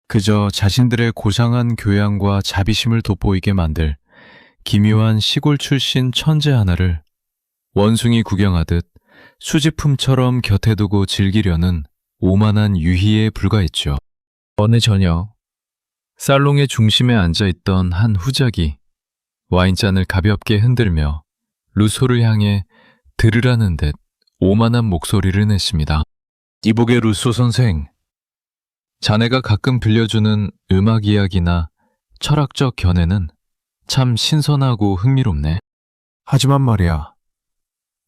그저 자신들의 고상한 교양과 자비심을 돋보이게 만들 기묘한 시골 출신 천재 하나를 원숭이 구경하듯 수집품처럼 곁에 두고 즐기려는 오만한 유희에 불과했죠. 어느 저녁, 살롱의 중심에 앉아있던 한 후작이 와인잔을 가볍게 흔들며 루소를 향해 들으라는 듯 오만한 목소리를 냈습니다. 이보게 루소 선생, 자네가 가끔 들려주는 음악 이야기나 철학적 견해는 참 신선하고 흥미롭네. 하지만 말이야,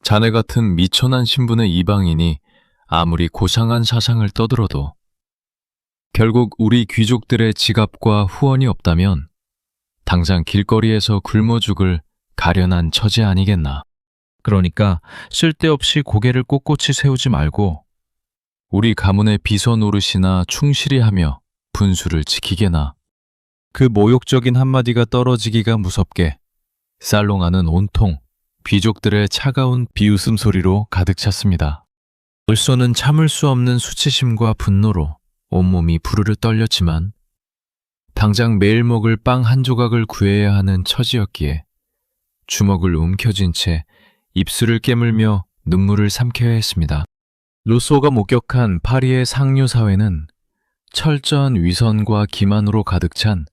자네 같은 미천한 신분의 이방인이 아무리 고상한 사상을 떠들어도 결국 우리 귀족들의 지갑과 후원이 없다면 당장 길거리에서 굶어 죽을 가련한 처지 아니겠나. 그러니까 쓸데없이 고개를 꼿꼿이 세우지 말고 우리 가문의 비서 노릇이나 충실히 하며 분수를 지키게나. 그 모욕적인 한마디가 떨어지기가 무섭게 살롱 안은 온통 귀족들의 차가운 비웃음 소리로 가득 찼습니다. 루소는 참을 수 없는 수치심과 분노로 온몸이 부르르 떨렸지만 당장 매일 먹을 빵 한 조각을 구해야 하는 처지였기에 주먹을 움켜쥔 채 입술을 깨물며 눈물을 삼켜야 했습니다. 루소가 목격한 파리의 상류 사회는 철저한 위선과 기만으로 가득 찬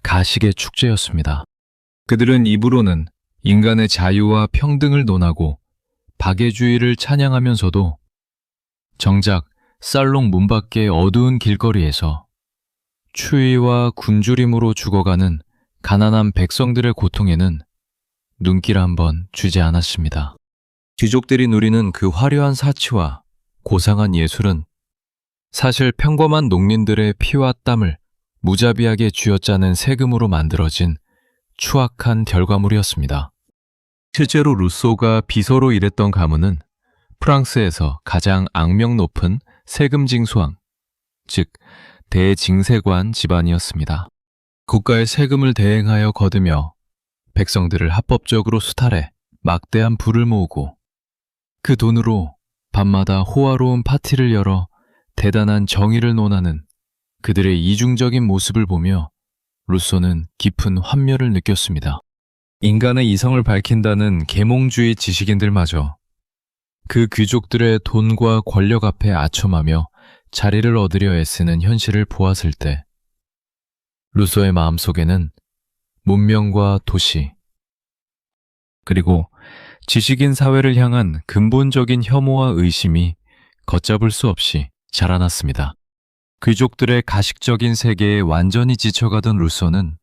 가식의 축제였습니다. 그들은 입으로는 인간의 자유와 평등을 논하고 박애주의를 찬양하면서도 정작 살롱 문 밖의 어두운 길거리에서 추위와 굶주림으로 죽어가는 가난한 백성들의 고통에는 눈길 한번 주지 않았습니다. 귀족들이 누리는 그 화려한 사치와 고상한 예술은 사실 평범한 농민들의 피와 땀을 무자비하게 쥐어짜는 세금으로 만들어진 추악한 결과물이었습니다. 실제로 루소가 비서로 일했던 가문은 프랑스에서 가장 악명 높은 세금 징수왕, 즉 대징세관 집안이었습니다. 국가의 세금을 대행하여 거두며 백성들을 합법적으로 수탈해 막대한 부를 모으고 그 돈으로 밤마다 호화로운 파티를 열어 대단한 정의를 논하는 그들의 이중적인 모습을 보며 루소는 깊은 환멸을 느꼈습니다. 인간의 이성을 밝힌다는 계몽주의 지식인들마저 그 귀족들의 돈과 권력 앞에 아첨하며 자리를 얻으려 애쓰는 현실을 보았을 때 루소의 마음속에는 문명과 도시 그리고 지식인 사회를 향한 근본적인 혐오와 의심이 걷잡을 수 없이 자라났습니다. 귀족들의 가식적인 세계에 완전히 지쳐가던 루소는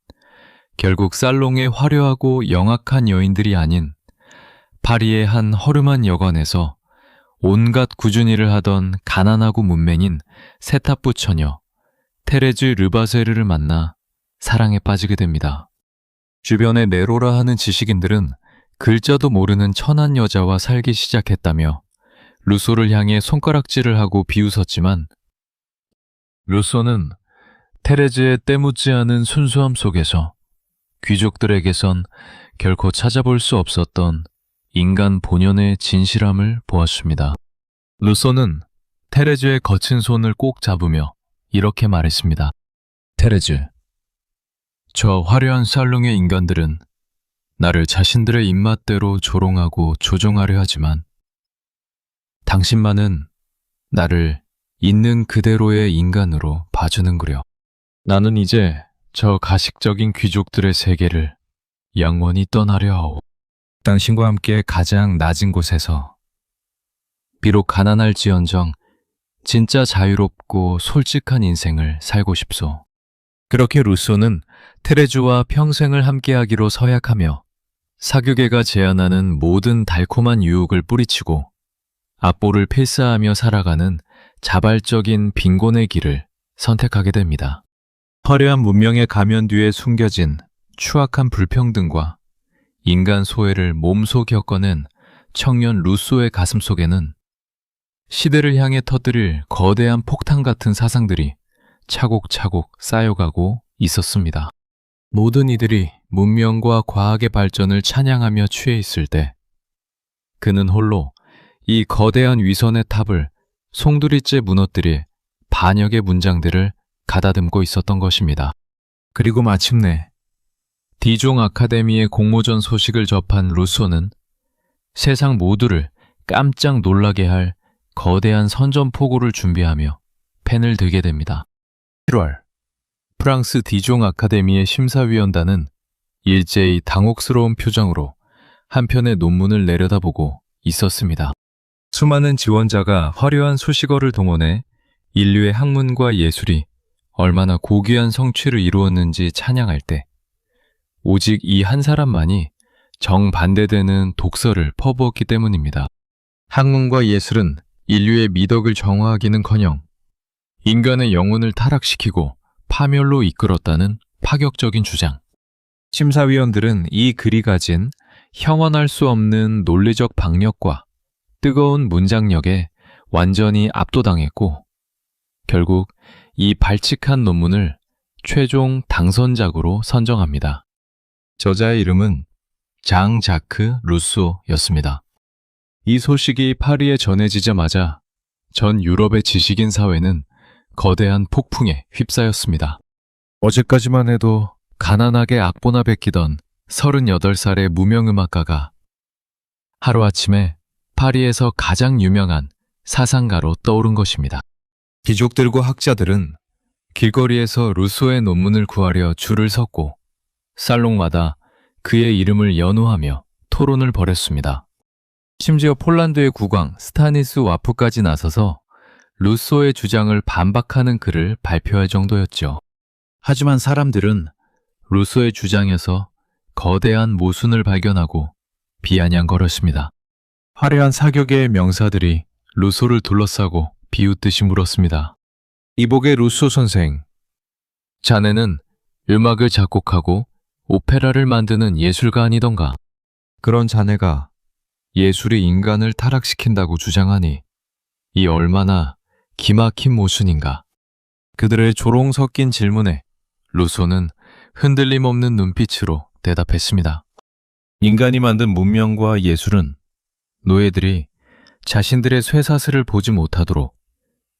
결국 살롱의 화려하고 영악한 여인들이 아닌 파리의 한 허름한 여관에서 온갖 굳은 일을 하던 가난하고 문맹인 세타프 처녀 테레즈 르바세르를 만나 사랑에 빠지게 됩니다. 주변의 네로라 하는 지식인들은 글자도 모르는 천한 여자와 살기 시작했다며 루소를 향해 손가락질을 하고 비웃었지만 루소는 테레즈의 때묻지 않은 순수함 속에서 귀족들에게선 결코 찾아볼 수 없었던 인간 본연의 진실함을 보았습니다. 루소는 테레즈의 거친 손을 꼭 잡으며 이렇게 말했습니다. 테레즈, 저 화려한 살롱의 인간들은 나를 자신들의 입맛대로 조롱하고 조종하려 하지만 당신만은 나를 있는 그대로의 인간으로 봐주는구려. 나는 이제 저 가식적인 귀족들의 세계를 영원히 떠나려 하오. 당신과 함께 가장 낮은 곳에서 비록 가난할지언정 진짜 자유롭고 솔직한 인생을 살고 싶소. 그렇게 루소는 테레즈와 평생을 함께하기로 서약하며 사교계가 제안하는 모든 달콤한 유혹을 뿌리치고 압보를 필사하며 살아가는 자발적인 빈곤의 길을 선택하게 됩니다. 화려한 문명의 가면 뒤에 숨겨진 추악한 불평등과 인간 소외를 몸소 겪어낸 청년 루소의 가슴 속에는 시대를 향해 터뜨릴 거대한 폭탄 같은 사상들이 차곡차곡 쌓여가고 있었습니다. 모든 이들이 문명과 과학의 발전을 찬양하며 취해 있을 때 그는 홀로 이 거대한 위선의 탑을 송두리째 무너뜨릴 반역의 문장들을 가다듬고 있었던 것입니다. 그리고 마침내 디종 아카데미의 공모전 소식을 접한 루소는 세상 모두를 깜짝 놀라게 할 거대한 선전포고를 준비하며 펜을 들게 됩니다. 7월, 프랑스 디종 아카데미의 심사위원단은 일제히 당혹스러운 표정으로 한 편의 논문을 내려다보고 있었습니다. 수많은 지원자가 화려한 수식어를 동원해 인류의 학문과 예술이 얼마나 고귀한 성취를 이루었는지 찬양할 때 오직 이 한 사람만이 정반대되는 독서를 퍼부었기 때문입니다. 학문과 예술은 인류의 미덕을 정화하기는커녕 인간의 영혼을 타락시키고 파멸로 이끌었다는 파격적인 주장. 심사위원들은 이 글이 가진 형언할 수 없는 논리적 박력과 뜨거운 문장력에 완전히 압도당했고 결국 이 발칙한 논문을 최종 당선작으로 선정합니다. 저자의 이름은 장 자크 루소였습니다. 이 소식이 파리에 전해지자마자 전 유럽의 지식인 사회는 거대한 폭풍에 휩싸였습니다. 어제까지만 해도 가난하게 악보나 베끼던 38살의 무명음악가가 하루아침에 파리에서 가장 유명한 사상가로 떠오른 것입니다. 귀족들과 학자들은 길거리에서 루소의 논문을 구하려 줄을 섰고 살롱마다 그의 이름을 연호하며 토론을 벌였습니다. 심지어 폴란드의 국왕 스타니스 와프까지 나서서 루소의 주장을 반박하는 글을 발표할 정도였죠. 하지만 사람들은 루소의 주장에서 거대한 모순을 발견하고 비아냥거렸습니다. 화려한 사격의 명사들이 루소를 둘러싸고 비웃듯이 물었습니다. 이복의 루소 선생, 자네는 음악을 작곡하고 오페라를 만드는 예술가 아니던가? 그런 자네가 예술이 인간을 타락시킨다고 주장하니 이 얼마나 기막힌 모순인가. 그들의 조롱 섞인 질문에 루소는 흔들림 없는 눈빛으로 대답했습니다. 인간이 만든 문명과 예술은 노예들이 자신들의 쇠사슬을 보지 못하도록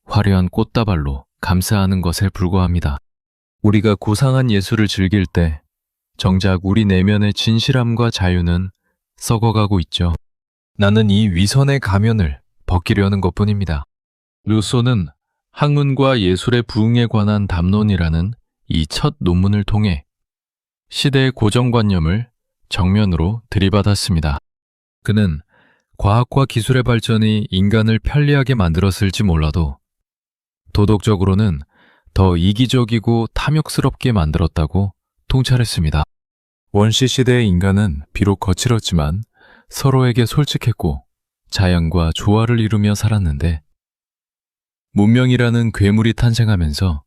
화려한 꽃다발로 감싸하는 것에 불과합니다. 우리가 고상한 예술을 즐길 때 정작 우리 내면의 진실함과 자유는 썩어가고 있죠. 나는 이 위선의 가면을 벗기려는 것뿐입니다. 루소는 학문과 예술의 부흥에 관한 담론이라는 이 첫 논문을 통해 시대의 고정관념을 정면으로 들이받았습니다. 그는 과학과 기술의 발전이 인간을 편리하게 만들었을지 몰라도 도덕적으로는 더 이기적이고 탐욕스럽게 만들었다고 통찰했습니다. 원시 시대의 인간은 비록 거칠었지만 서로에게 솔직했고 자연과 조화를 이루며 살았는데 문명이라는 괴물이 탄생하면서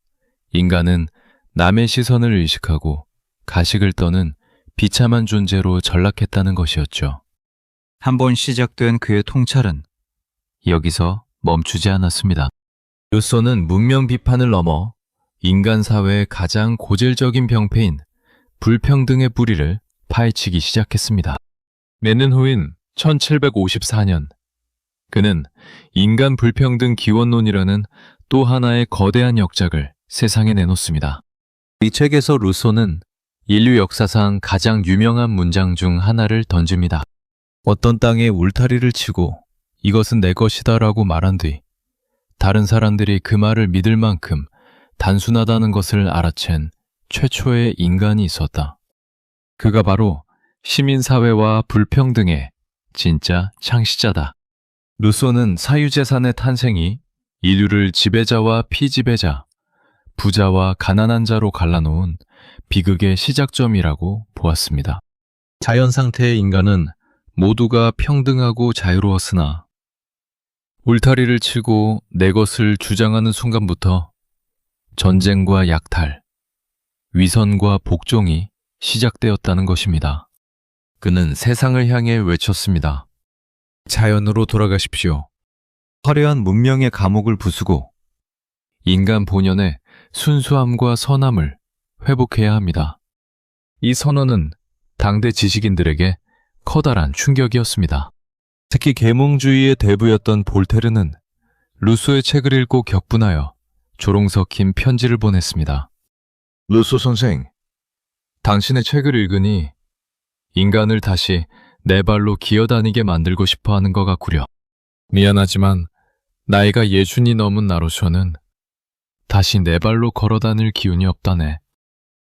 인간은 남의 시선을 의식하고 가식을 떠는 비참한 존재로 전락했다는 것이었죠. 한번 시작된 그의 통찰은 여기서 멈추지 않았습니다. 루소는 문명 비판을 넘어 인간 사회의 가장 고질적인 병폐인 불평등의 뿌리를 파헤치기 시작했습니다. 내년 후인 1754년, 그는 인간 불평등 기원론이라는 또 하나의 거대한 역작을 세상에 내놓습니다. 이 책에서 루소는 인류 역사상 가장 유명한 문장 중 하나를 던집니다. 어떤 땅에 울타리를 치고 이것은 내 것이다 라고 말한 뒤 다른 사람들이 그 말을 믿을 만큼 단순하다는 것을 알아챈 최초의 인간이 있었다. 그가 바로 시민사회와 불평등의 진짜 창시자다. 루소는 사유재산의 탄생이 인류를 지배자와 피지배자, 부자와 가난한 자로 갈라놓은 비극의 시작점이라고 보았습니다. 자연 상태의 인간은 모두가 평등하고 자유로웠으나 울타리를 치고 내 것을 주장하는 순간부터 전쟁과 약탈, 위선과 복종이 시작되었다는 것입니다. 그는 세상을 향해 외쳤습니다. 자연으로 돌아가십시오. 화려한 문명의 감옥을 부수고 인간 본연의 순수함과 선함을 회복해야 합니다. 이 선언은 당대 지식인들에게 커다란 충격이었습니다. 특히 계몽주의의 대부였던 볼테르는 루소의 책을 읽고 격분하여 조롱 섞인 편지를 보냈습니다. 루소 선생, 당신의 책을 읽으니 인간을 다시 네 발로 기어다니게 만들고 싶어 하는 것 같구려. 미안하지만 나이가 예순이 넘은 나로서는 다시 네 발로 걸어다닐 기운이 없다네.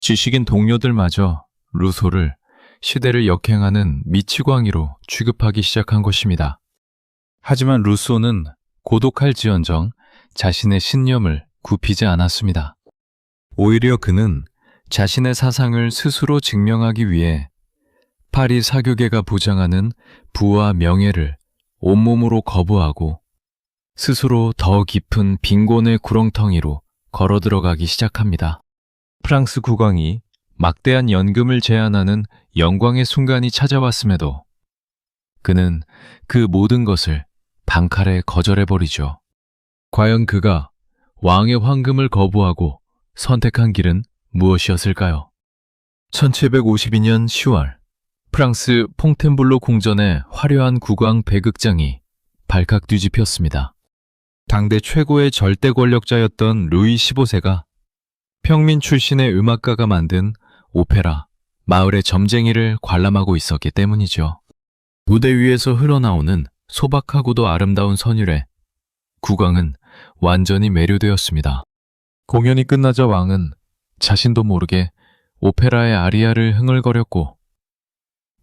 지식인 동료들마저 루소를 시대를 역행하는 미치광이로 취급하기 시작한 것입니다. 하지만 루소는 고독할지언정 자신의 신념을 굽히지 않았습니다. 오히려 그는 자신의 사상을 스스로 증명하기 위해 파리 사교계가 보장하는 부와 명예를 온몸으로 거부하고 스스로 더 깊은 빈곤의 구렁텅이로 걸어 들어가기 시작합니다. 프랑스 국왕이 막대한 연금을 제안하는 영광의 순간이 찾아왔음에도 그는 그 모든 것을 방칼에 거절해버리죠. 과연 그가 왕의 황금을 거부하고 선택한 길은 무엇이었을까요? 1752년 10월 프랑스 퐁텐블로 궁전의 화려한 국왕 배극장이 발칵 뒤집혔습니다. 당대 최고의 절대 권력자였던 루이 15세가 평민 출신의 음악가가 만든 오페라 마을의 점쟁이를 관람하고 있었기 때문이죠. 무대 위에서 흘러나오는 소박하고도 아름다운 선율에 국왕은 완전히 매료되었습니다. 공연이 끝나자 왕은 자신도 모르게 오페라의 아리아를 흥얼거렸고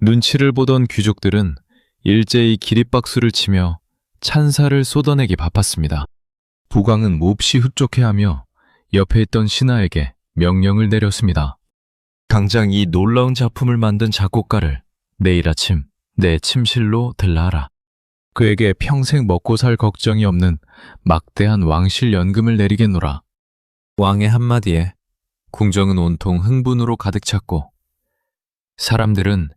눈치를 보던 귀족들은 일제히 기립박수를 치며 찬사를 쏟아내기 바빴습니다. 국왕은 몹시 흡족해하며 옆에 있던 신하에게 명령을 내렸습니다. 당장 이 놀라운 작품을 만든 작곡가를 내일 아침 내 침실로 들라하라. 그에게 평생 먹고 살 걱정이 없는 막대한 왕실 연금을 내리겠노라. 왕의 한마디에 궁정은 온통 흥분으로 가득 찼고 사람들은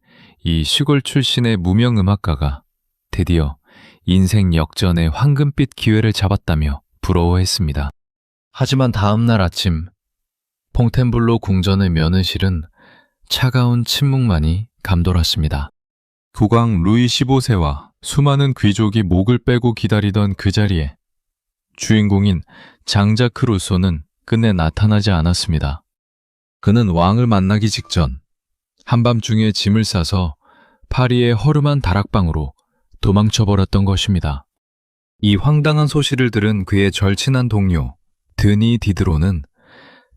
이 시골 출신의 무명 음악가가 드디어 인생 역전의 황금빛 기회를 잡았다며 부러워했습니다. 하지만 다음 날 아침 퐁텐블로 궁전의 면회실은 차가운 침묵만이 감돌았습니다. 국왕 루이 15세와 수많은 귀족이 목을 빼고 기다리던 그 자리에 주인공인 장자크 루소는 끝내 나타나지 않았습니다. 그는 왕을 만나기 직전 한밤중에 짐을 싸서 파리의 허름한 다락방으로 도망쳐버렸던 것입니다. 이 황당한 소식을 들은 그의 절친한 동료 드니 디드로는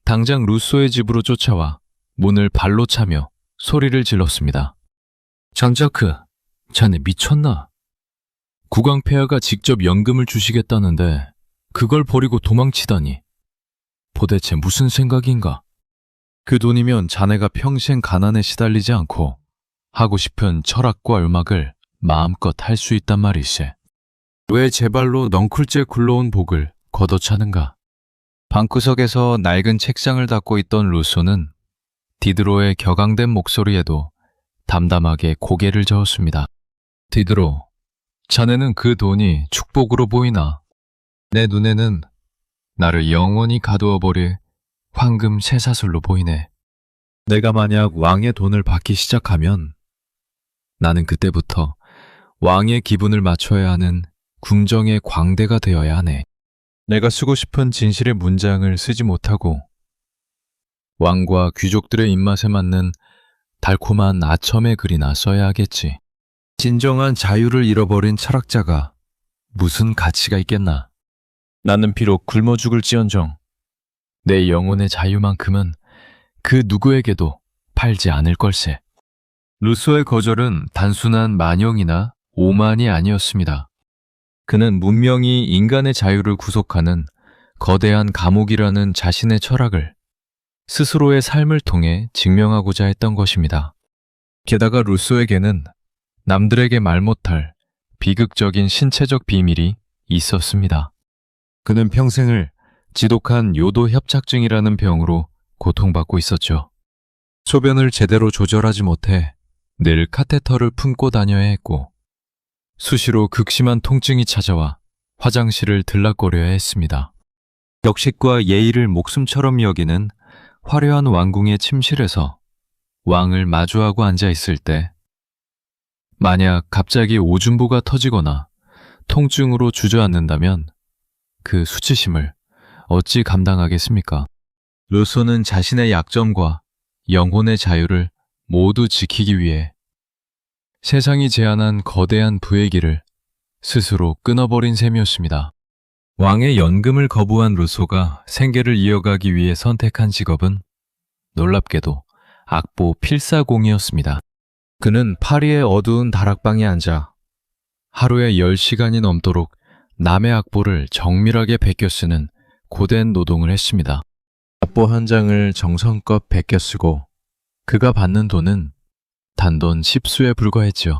당장 루소의 집으로 쫓아와 문을 발로 차며 소리를 질렀습니다. 장자크, 자네 미쳤나? 국왕 폐하가 직접 연금을 주시겠다는데 그걸 버리고 도망치다니. 도대체 무슨 생각인가? 그 돈이면 자네가 평생 가난에 시달리지 않고 하고 싶은 철학과 음악을 마음껏 할 수 있단 말이세. 왜 제 발로 넝쿨째 굴러온 복을 걷어차는가? 방구석에서 낡은 책상을 닦고 있던 루소는 디드로의 격앙된 목소리에도 담담하게 고개를 저었습니다. 디드로, 자네는 그 돈이 축복으로 보이나? 내 눈에는 나를 영원히 가두어버릴 황금 쇠사슬로 보이네. 내가 만약 왕의 돈을 받기 시작하면 나는 그때부터 왕의 기분을 맞춰야 하는 궁정의 광대가 되어야 하네. 내가 쓰고 싶은 진실의 문장을 쓰지 못하고 왕과 귀족들의 입맛에 맞는 달콤한 아첨의 글이나 써야 하겠지. 진정한 자유를 잃어버린 철학자가 무슨 가치가 있겠나. 나는 비록 굶어 죽을지언정 내 영혼의 자유만큼은 그 누구에게도 팔지 않을 걸세. 루소의 거절은 단순한 만용이나 오만이 아니었습니다. 그는 문명이 인간의 자유를 구속하는 거대한 감옥이라는 자신의 철학을 스스로의 삶을 통해 증명하고자 했던 것입니다. 게다가 루소에게는 남들에게 말 못할 비극적인 신체적 비밀이 있었습니다. 그는 평생을 지독한 요도 협착증이라는 병으로 고통받고 있었죠. 소변을 제대로 조절하지 못해 늘 카테터를 품고 다녀야 했고 수시로 극심한 통증이 찾아와 화장실을 들락거려야 했습니다. 격식과 예의를 목숨처럼 여기는 화려한 왕궁의 침실에서 왕을 마주하고 앉아 있을 때 만약 갑자기 오줌부가 터지거나 통증으로 주저앉는다면 그 수치심을 어찌 감당하겠습니까? 루소는 자신의 약점과 영혼의 자유를 모두 지키기 위해 세상이 제안한 거대한 부의 길을 스스로 끊어버린 셈이었습니다. 왕의 연금을 거부한 루소가 생계를 이어가기 위해 선택한 직업은 놀랍게도 악보 필사공이었습니다. 그는 파리의 어두운 다락방에 앉아 하루에 10시간이 넘도록 남의 악보를 정밀하게 베껴 쓰는 고된 노동을 했습니다. 악보 한 장을 정성껏 베껴 쓰고 그가 받는 돈은 단돈 10수에 불과했지요.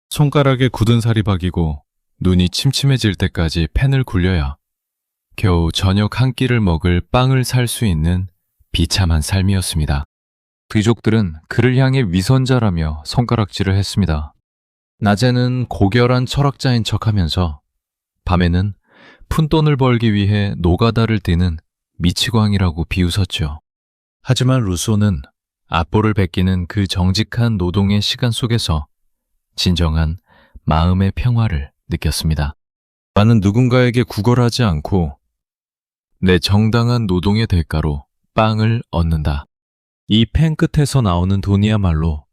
손가락에 굳은 살이 박이고 눈이 침침해질 때까지 펜을 굴려야 겨우 저녁 한 끼를 먹을 빵을 살 수 있는 비참한 삶이었습니다. 귀족들은 그를 향해 위선자라며 손가락질을 했습니다. 낮에는 고결한 철학자인 척하면서 밤에는 푼돈을 벌기 위해 노가다를 뛰는 미치광이라고 비웃었죠. 하지만 루소는 악보를 베끼는 그 정직한 노동의 시간 속에서 진정한 마음의 평화를 느꼈습니다. 나는 누군가에게 구걸하지 않고 내 정당한 노동의 대가로 빵을 얻는다. 이 펜 끝에서 나오는 돈이야말로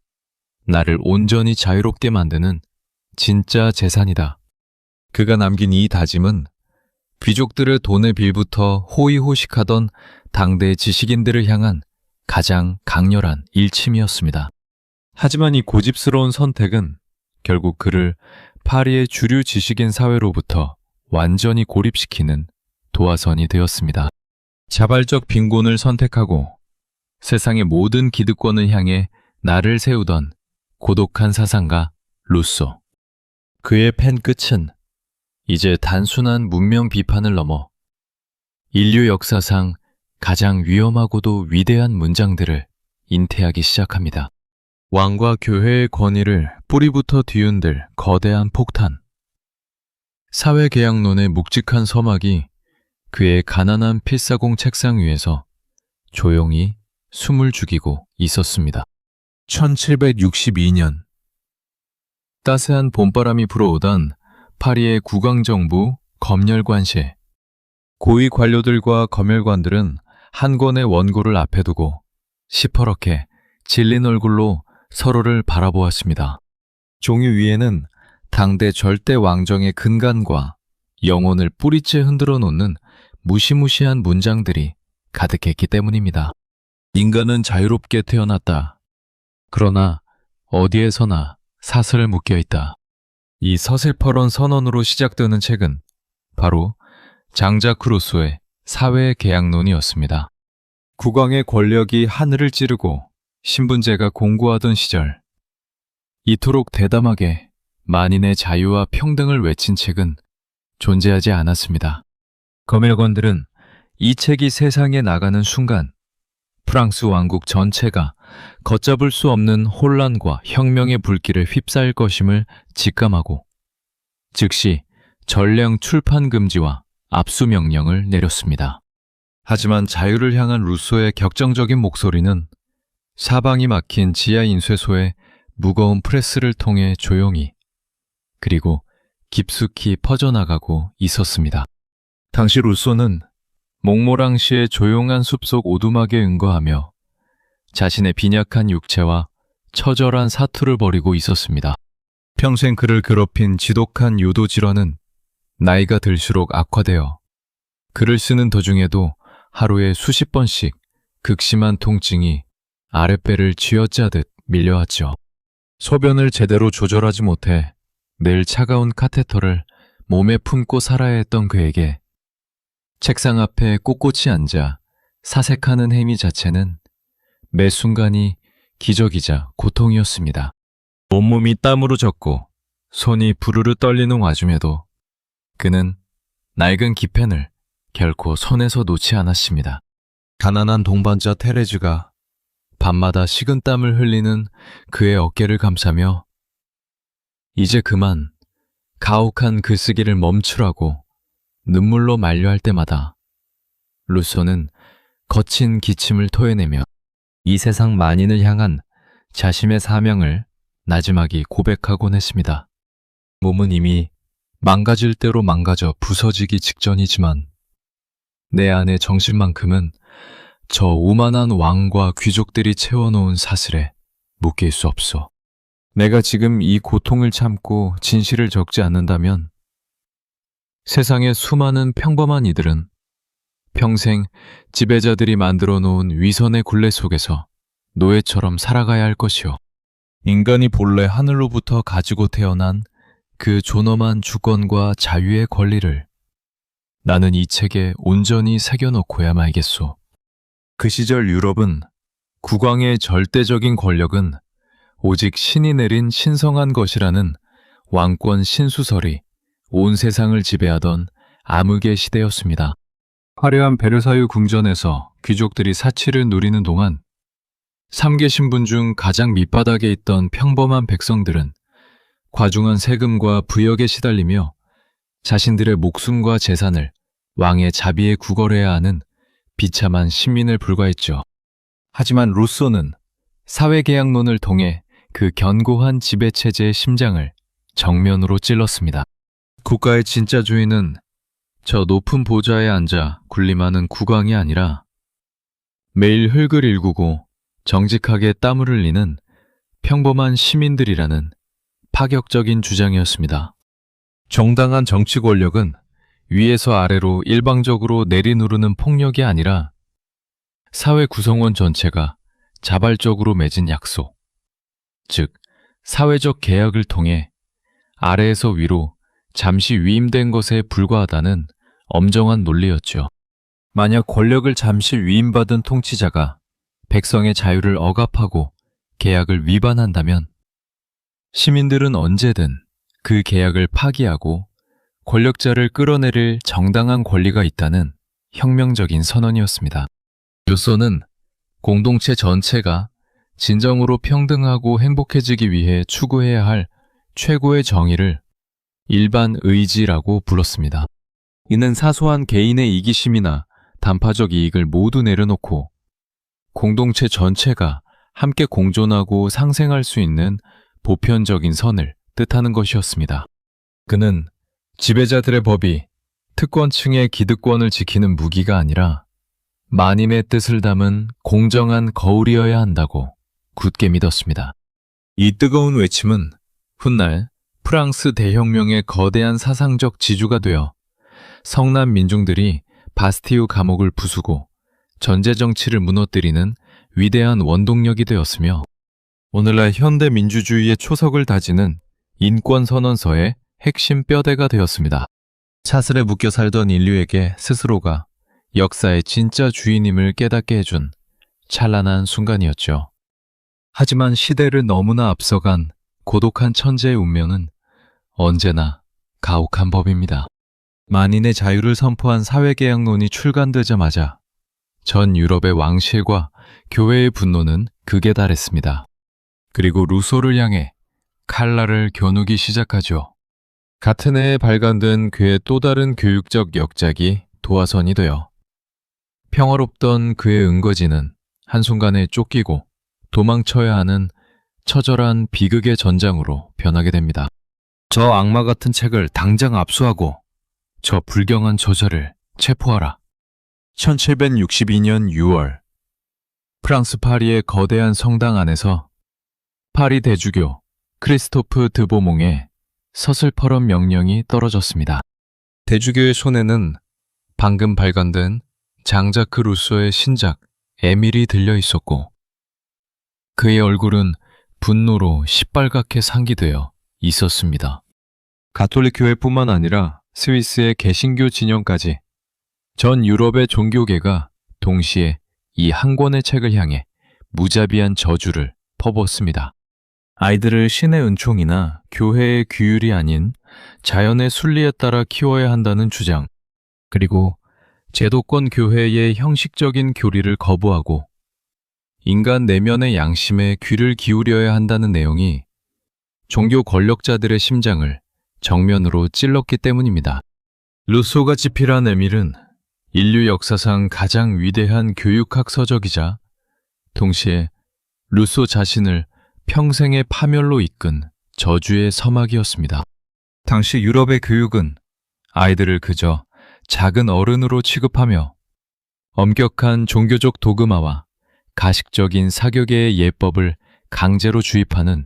나를 온전히 자유롭게 만드는 진짜 재산이다. 그가 남긴 이 다짐은 귀족들의 돈의 빌부터 호의호식하던 당대 지식인들을 향한 가장 강렬한 일침이었습니다. 하지만 이 고집스러운 선택은 결국 그를 파리의 주류 지식인 사회로부터 완전히 고립시키는 도화선이 되었습니다. 자발적 빈곤을 선택하고 세상의 모든 기득권을 향해 나를 세우던 고독한 사상가 루소. 그의 펜 끝은 이제 단순한 문명 비판을 넘어 인류 역사상 가장 위험하고도 위대한 문장들을 인태하기 시작합니다. 왕과 교회의 권위를 뿌리부터 뒤흔들 거대한 폭탄. 사회계약론의 묵직한 서막이 그의 가난한 필사공 책상 위에서 조용히 숨을 죽이고 있었습니다. 1762년 따스한 봄바람이 불어오던 파리의 국왕정부 검열관실. 고위 관료들과 검열관들은 한 권의 원고를 앞에 두고 시퍼렇게 질린 얼굴로 서로를 바라보았습니다. 종이 위에는 당대 절대 왕정의 근간과 영혼을 뿌리째 흔들어 놓는 무시무시한 문장들이 가득했기 때문입니다. 인간은 자유롭게 태어났다. 그러나 어디에서나 사슬을 묶여 있다. 이 서슬퍼런 선언으로 시작되는 책은 바로 장자크 루소의 사회의 계약론이었습니다. 국왕의 권력이 하늘을 찌르고 신분제가 공고하던 시절, 이토록 대담하게 만인의 자유와 평등을 외친 책은 존재하지 않았습니다. 검열관들은 이 책이 세상에 나가는 순간 프랑스 왕국 전체가 걷잡을 수 없는 혼란과 혁명의 불길을 휩싸일 것임을 직감하고 즉시 전량 출판 금지와 압수 명령을 내렸습니다. 하지만 자유를 향한 루소의 격정적인 목소리는 사방이 막힌 지하 인쇄소의 무거운 프레스를 통해 조용히 그리고 깊숙이 퍼져나가고 있었습니다. 당시 루소는 몽모랑시의 조용한 숲속 오두막에 응거하며 자신의 빈약한 육체와 처절한 사투를 벌이고 있었습니다. 평생 그를 괴롭힌 지독한 요도 질환은 나이가 들수록 악화되어 글을 쓰는 도중에도 하루에 수십 번씩 극심한 통증이 아랫배를 쥐어짜듯 밀려왔죠. 소변을 제대로 조절하지 못해 늘 차가운 카테터를 몸에 품고 살아야 했던 그에게 책상 앞에 꼿꼿이 앉아 사색하는 행위 자체는 매 순간이 기적이자 고통이었습니다. 온몸이 땀으로 젖고 손이 부르르 떨리는 와중에도 그는 낡은 기펜을 결코 손에서 놓지 않았습니다. 가난한 동반자 테레즈가 밤마다 식은땀을 흘리는 그의 어깨를 감싸며 이제 그만 가혹한 글쓰기를 멈추라고 눈물로 만류할 때마다 루소는 거친 기침을 토해내며 이 세상 만인을 향한 자신의 사명을 나지막이 고백하곤 했습니다. 몸은 이미 망가질 대로 망가져 부서지기 직전이지만 내 안의 정신만큼은 저 오만한 왕과 귀족들이 채워놓은 사슬에 묶일 수 없소. 내가 지금 이 고통을 참고 진실을 적지 않는다면 세상의 수많은 평범한 이들은 평생 지배자들이 만들어 놓은 위선의 굴레 속에서 노예처럼 살아가야 할 것이오. 인간이 본래 하늘로부터 가지고 태어난 그 존엄한 주권과 자유의 권리를 나는 이 책에 온전히 새겨놓고야 말겠소. 그 시절 유럽은 국왕의 절대적인 권력은 오직 신이 내린 신성한 것이라는 왕권 신수설이 온 세상을 지배하던 암흑의 시대였습니다. 화려한 베르사유 궁전에서 귀족들이 사치를 누리는 동안 3개 신분 중 가장 밑바닥에 있던 평범한 백성들은 과중한 세금과 부역에 시달리며 자신들의 목숨과 재산을 왕의 자비에 구걸해야 하는 비참한 신민을 불과했죠. 하지만 루소는 사회계약론을 통해 그 견고한 지배체제의 심장을 정면으로 찔렀습니다. 국가의 진짜 주인은 저 높은 보좌에 앉아 군림하는 국왕이 아니라 매일 흙을 일구고 정직하게 땀을 흘리는 평범한 시민들이라는 파격적인 주장이었습니다. 정당한 정치 권력은 위에서 아래로 일방적으로 내리누르는 폭력이 아니라 사회 구성원 전체가 자발적으로 맺은 약속, 즉 사회적 계약을 통해 아래에서 위로 잠시 위임된 것에 불과하다는 엄정한 논리였죠. 만약 권력을 잠시 위임받은 통치자가 백성의 자유를 억압하고 계약을 위반한다면 시민들은 언제든 그 계약을 파기하고 권력자를 끌어내릴 정당한 권리가 있다는 혁명적인 선언이었습니다. 루소는 공동체 전체가 진정으로 평등하고 행복해지기 위해 추구해야 할 최고의 정의를 일반 의지라고 불렀습니다. 이는 사소한 개인의 이기심이나 단파적 이익을 모두 내려놓고 공동체 전체가 함께 공존하고 상생할 수 있는 보편적인 선을 뜻하는 것이었습니다. 그는 지배자들의 법이 특권층의 기득권을 지키는 무기가 아니라 만인의 뜻을 담은 공정한 거울이어야 한다고 굳게 믿었습니다. 이 뜨거운 외침은 훗날 프랑스 대혁명의 거대한 사상적 지주가 되어 성남 민중들이 바스티유 감옥을 부수고 전제 정치를 무너뜨리는 위대한 원동력이 되었으며 오늘날 현대 민주주의의 초석을 다지는 인권선언서의 핵심 뼈대가 되었습니다. 차슬에 묶여 살던 인류에게 스스로가 역사의 진짜 주인임을 깨닫게 해준 찬란한 순간이었죠. 하지만 시대를 너무나 앞서간 고독한 천재의 운명은 언제나 가혹한 법입니다. 만인의 자유를 선포한 사회계약론이 출간되자마자 전 유럽의 왕실과 교회의 분노는 극에 달했습니다. 그리고 루소를 향해 칼날을 겨누기 시작하죠. 같은 해에 발간된 그의 또 다른 교육적 역작이 도화선이 되어 평화롭던 그의 은거지는 한순간에 쫓기고 도망쳐야 하는 처절한 비극의 전장으로 변하게 됩니다. 저 악마 같은 책을 당장 압수하고 저 불경한 저자를 체포하라. 1762년 6월 프랑스 파리의 거대한 성당 안에서 파리 대주교 크리스토프 드보몽의 서슬퍼런 명령이 떨어졌습니다. 대주교의 손에는 방금 발간된 장자크 루소의 신작 에밀이 들려 있었고 그의 얼굴은 분노로 시뻘겋게 상기되어 있었습니다. 가톨릭 교회뿐만 아니라 스위스의 개신교 진영까지 전 유럽의 종교계가 동시에 이 한 권의 책을 향해 무자비한 저주를 퍼부었습니다. 아이들을 신의 은총이나 교회의 규율이 아닌 자연의 순리에 따라 키워야 한다는 주장, 그리고 제도권 교회의 형식적인 교리를 거부하고 인간 내면의 양심에 귀를 기울여야 한다는 내용이 종교 권력자들의 심장을 정면으로 찔렀기 때문입니다. 루소가 집필한 에밀은 인류 역사상 가장 위대한 교육학 서적이자 동시에 루소 자신을 평생의 파멸로 이끈 저주의 서막이었습니다. 당시 유럽의 교육은 아이들을 그저 작은 어른으로 취급하며 엄격한 종교적 도그마와 가식적인 사교계의 예법을 강제로 주입하는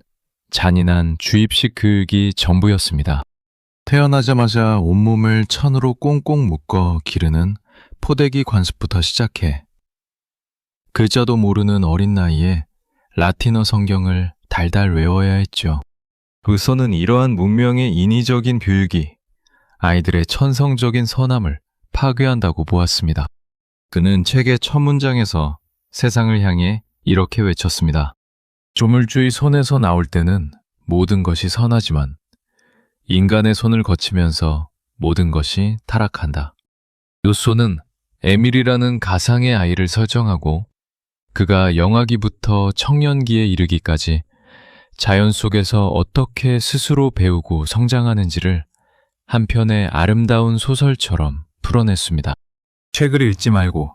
잔인한 주입식 교육이 전부였습니다. 태어나자마자 온몸을 천으로 꽁꽁 묶어 기르는 포대기 관습부터 시작해 글자도 모르는 어린 나이에 라틴어 성경을 달달 외워야 했죠. 루소는 이러한 문명의 인위적인 교육이 아이들의 천성적인 선함을 파괴한다고 보았습니다. 그는 책의 첫 문장에서 세상을 향해 이렇게 외쳤습니다. 조물주의 손에서 나올 때는 모든 것이 선하지만 인간의 손을 거치면서 모든 것이 타락한다. 루소는 에밀이라는 가상의 아이를 설정하고 그가 영아기부터 청년기에 이르기까지 자연 속에서 어떻게 스스로 배우고 성장하는지를 한 편의 아름다운 소설처럼 풀어냈습니다. 책을 읽지 말고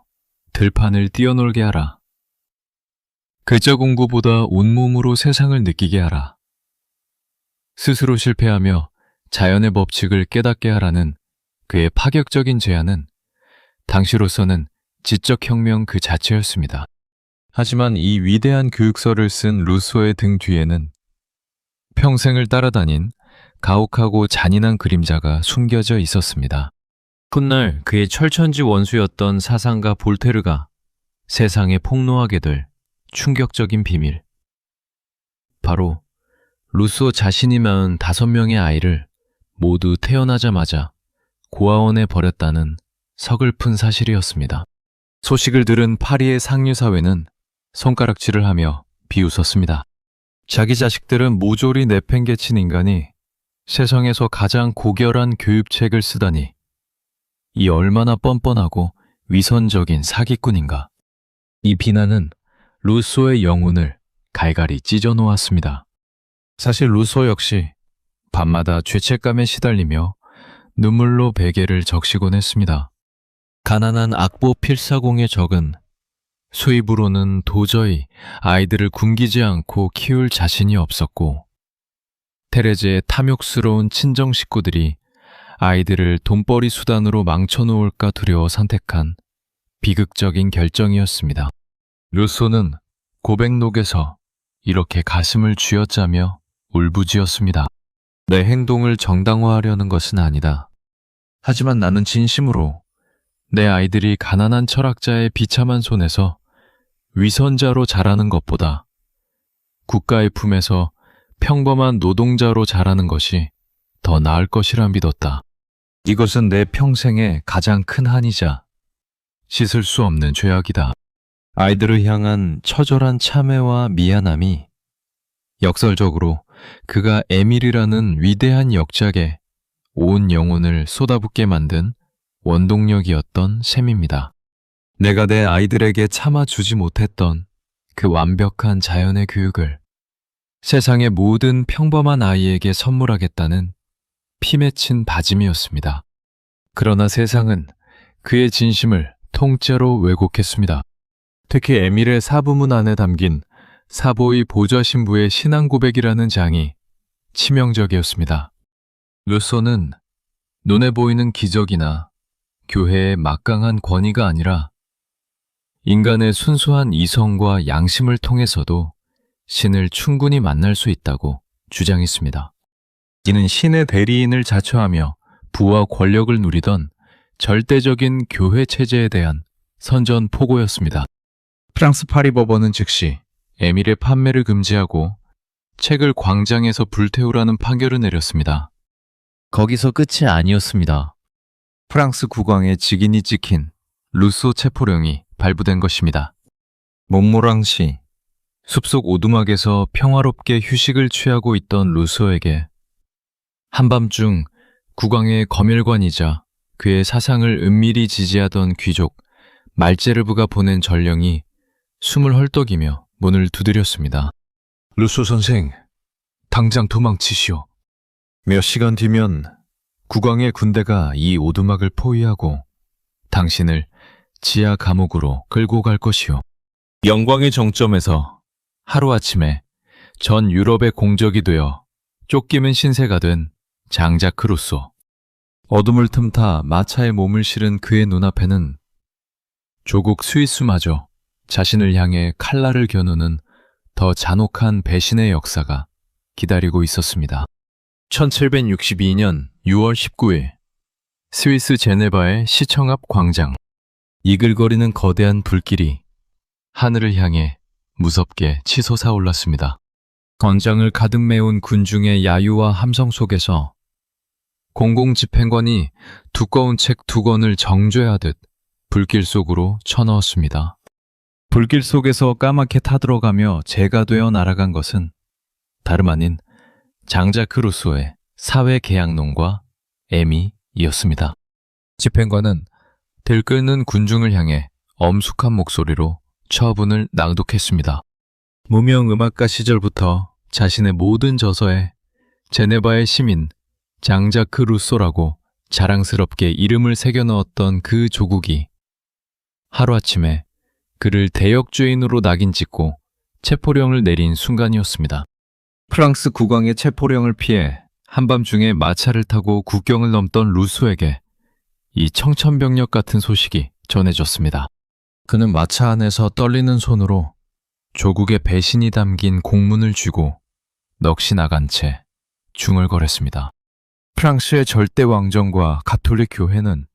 들판을 뛰어놀게 하라. 글자 공부보다 온몸으로 세상을 느끼게 하라. 스스로 실패하며 자연의 법칙을 깨닫게 하라는 그의 파격적인 제안은 당시로서는 지적 혁명 그 자체였습니다. 하지만 이 위대한 교육서를 쓴 루소의 등 뒤에는 평생을 따라다닌 가혹하고 잔인한 그림자가 숨겨져 있었습니다. 훗날 그의 철천지 원수였던 사상가 볼테르가 세상에 폭로하게 될 충격적인 비밀. 바로 루소 자신이 낳은 5명의 아이를 모두 태어나자마자 고아원에 버렸다는 서글픈 사실이었습니다. 소식을 들은 파리의 상류사회는 손가락질을 하며 비웃었습니다. 자기 자식들은 모조리 내팽개친 인간이 세상에서 가장 고결한 교육책을 쓰다니, 이 얼마나 뻔뻔하고 위선적인 사기꾼인가. 이 비난은 루소의 영혼을 갈갈이 찢어 놓았습니다. 사실 루소 역시 밤마다 죄책감에 시달리며 눈물로 베개를 적시곤 했습니다. 가난한 악보 필사공의 적은 수입으로는 도저히 아이들을 굶기지 않고 키울 자신이 없었고, 테레즈의 탐욕스러운 친정 식구들이 아이들을 돈벌이 수단으로 망쳐놓을까 두려워 선택한 비극적인 결정이었습니다. 루소는 고백록에서 이렇게 가슴을 쥐어짜며 울부짖었습니다. 내 행동을 정당화하려는 것은 아니다. 하지만 나는 진심으로 내 아이들이 가난한 철학자의 비참한 손에서 위선자로 자라는 것보다 국가의 품에서 평범한 노동자로 자라는 것이 더 나을 것이라 믿었다. 이것은 내 평생의 가장 큰 한이자 씻을 수 없는 죄악이다. 아이들을 향한 처절한 참회와 미안함이 역설적으로 그가 에밀이라는 위대한 역작에 온 영혼을 쏟아붓게 만든 원동력이었던 셈입니다. 내가 내 아이들에게 참아주지 못했던 그 완벽한 자연의 교육을 세상의 모든 평범한 아이에게 선물하겠다는 피 맺힌 다짐이었습니다. 그러나 세상은 그의 진심을 통째로 왜곡했습니다. 특히 에밀의 사부문 안에 담긴 사보이 보좌 신부의 신앙 고백이라는 장이 치명적이었습니다. 루소는 눈에 보이는 기적이나 교회의 막강한 권위가 아니라 인간의 순수한 이성과 양심을 통해서도 신을 충분히 만날 수 있다고 주장했습니다. 이는 신의 대리인을 자처하며 부와 권력을 누리던 절대적인 교회 체제에 대한 선전포고였습니다. 프랑스 파리 법원은 즉시 에밀의 판매를 금지하고 책을 광장에서 불태우라는 판결을 내렸습니다. 거기서 끝이 아니었습니다. 프랑스 국왕의 직인이 찍힌 루소 체포령이 발부된 것입니다. 몽모랑시, 숲속 오두막에서 평화롭게 휴식을 취하고 있던 루소에게 한밤중 국왕의 검열관이자 그의 사상을 은밀히 지지하던 귀족 말제르브가 보낸 전령이 숨을 헐떡이며 문을 두드렸습니다. 루소 선생, 당장 도망치시오. 몇 시간 뒤면 국왕의 군대가 이 오두막을 포위하고 당신을 지하 감옥으로 끌고 갈 것이오. 영광의 정점에서 하루아침에 전 유럽의 공적이 되어 쫓기는 신세가 된 장자크 루소. 어둠을 틈타 마차에 몸을 실은 그의 눈앞에는 조국 스위스마저 자신을 향해 칼날을 겨누는 더 잔혹한 배신의 역사가 기다리고 있었습니다. 1762년 6월 19일 스위스 제네바의 시청 앞 광장. 이글거리는 거대한 불길이 하늘을 향해 무섭게 치솟아 올랐습니다. 건장을 가득 메운 군중의 야유와 함성 속에서 공공집행관이 두꺼운 책 2권을 정죄하듯 불길 속으로 쳐넣었습니다. 불길 속에서 까맣게 타들어가며 재가 되어 날아간 것은 다름 아닌 장자크 루소의 사회 계약론과 에미이었습니다. 집행관은 들끓는 군중을 향해 엄숙한 목소리로 처분을 낭독했습니다. 무명 음악가 시절부터 자신의 모든 저서에 제네바의 시민 장자크 루소라고 자랑스럽게 이름을 새겨 넣었던 그 조국이 하루아침에 그를 대역죄인으로 낙인 찍고 체포령을 내린 순간이었습니다. 프랑스 국왕의 체포령을 피해 한밤중에 마차를 타고 국경을 넘던 루소에게 이 청천벽력 같은 소식이 전해졌습니다. 그는 마차 안에서 떨리는 손으로 조국의 배신이 담긴 공문을 쥐고 넋이 나간 채 중얼거렸습니다. 프랑스의 절대 왕정과 가톨릭 교회는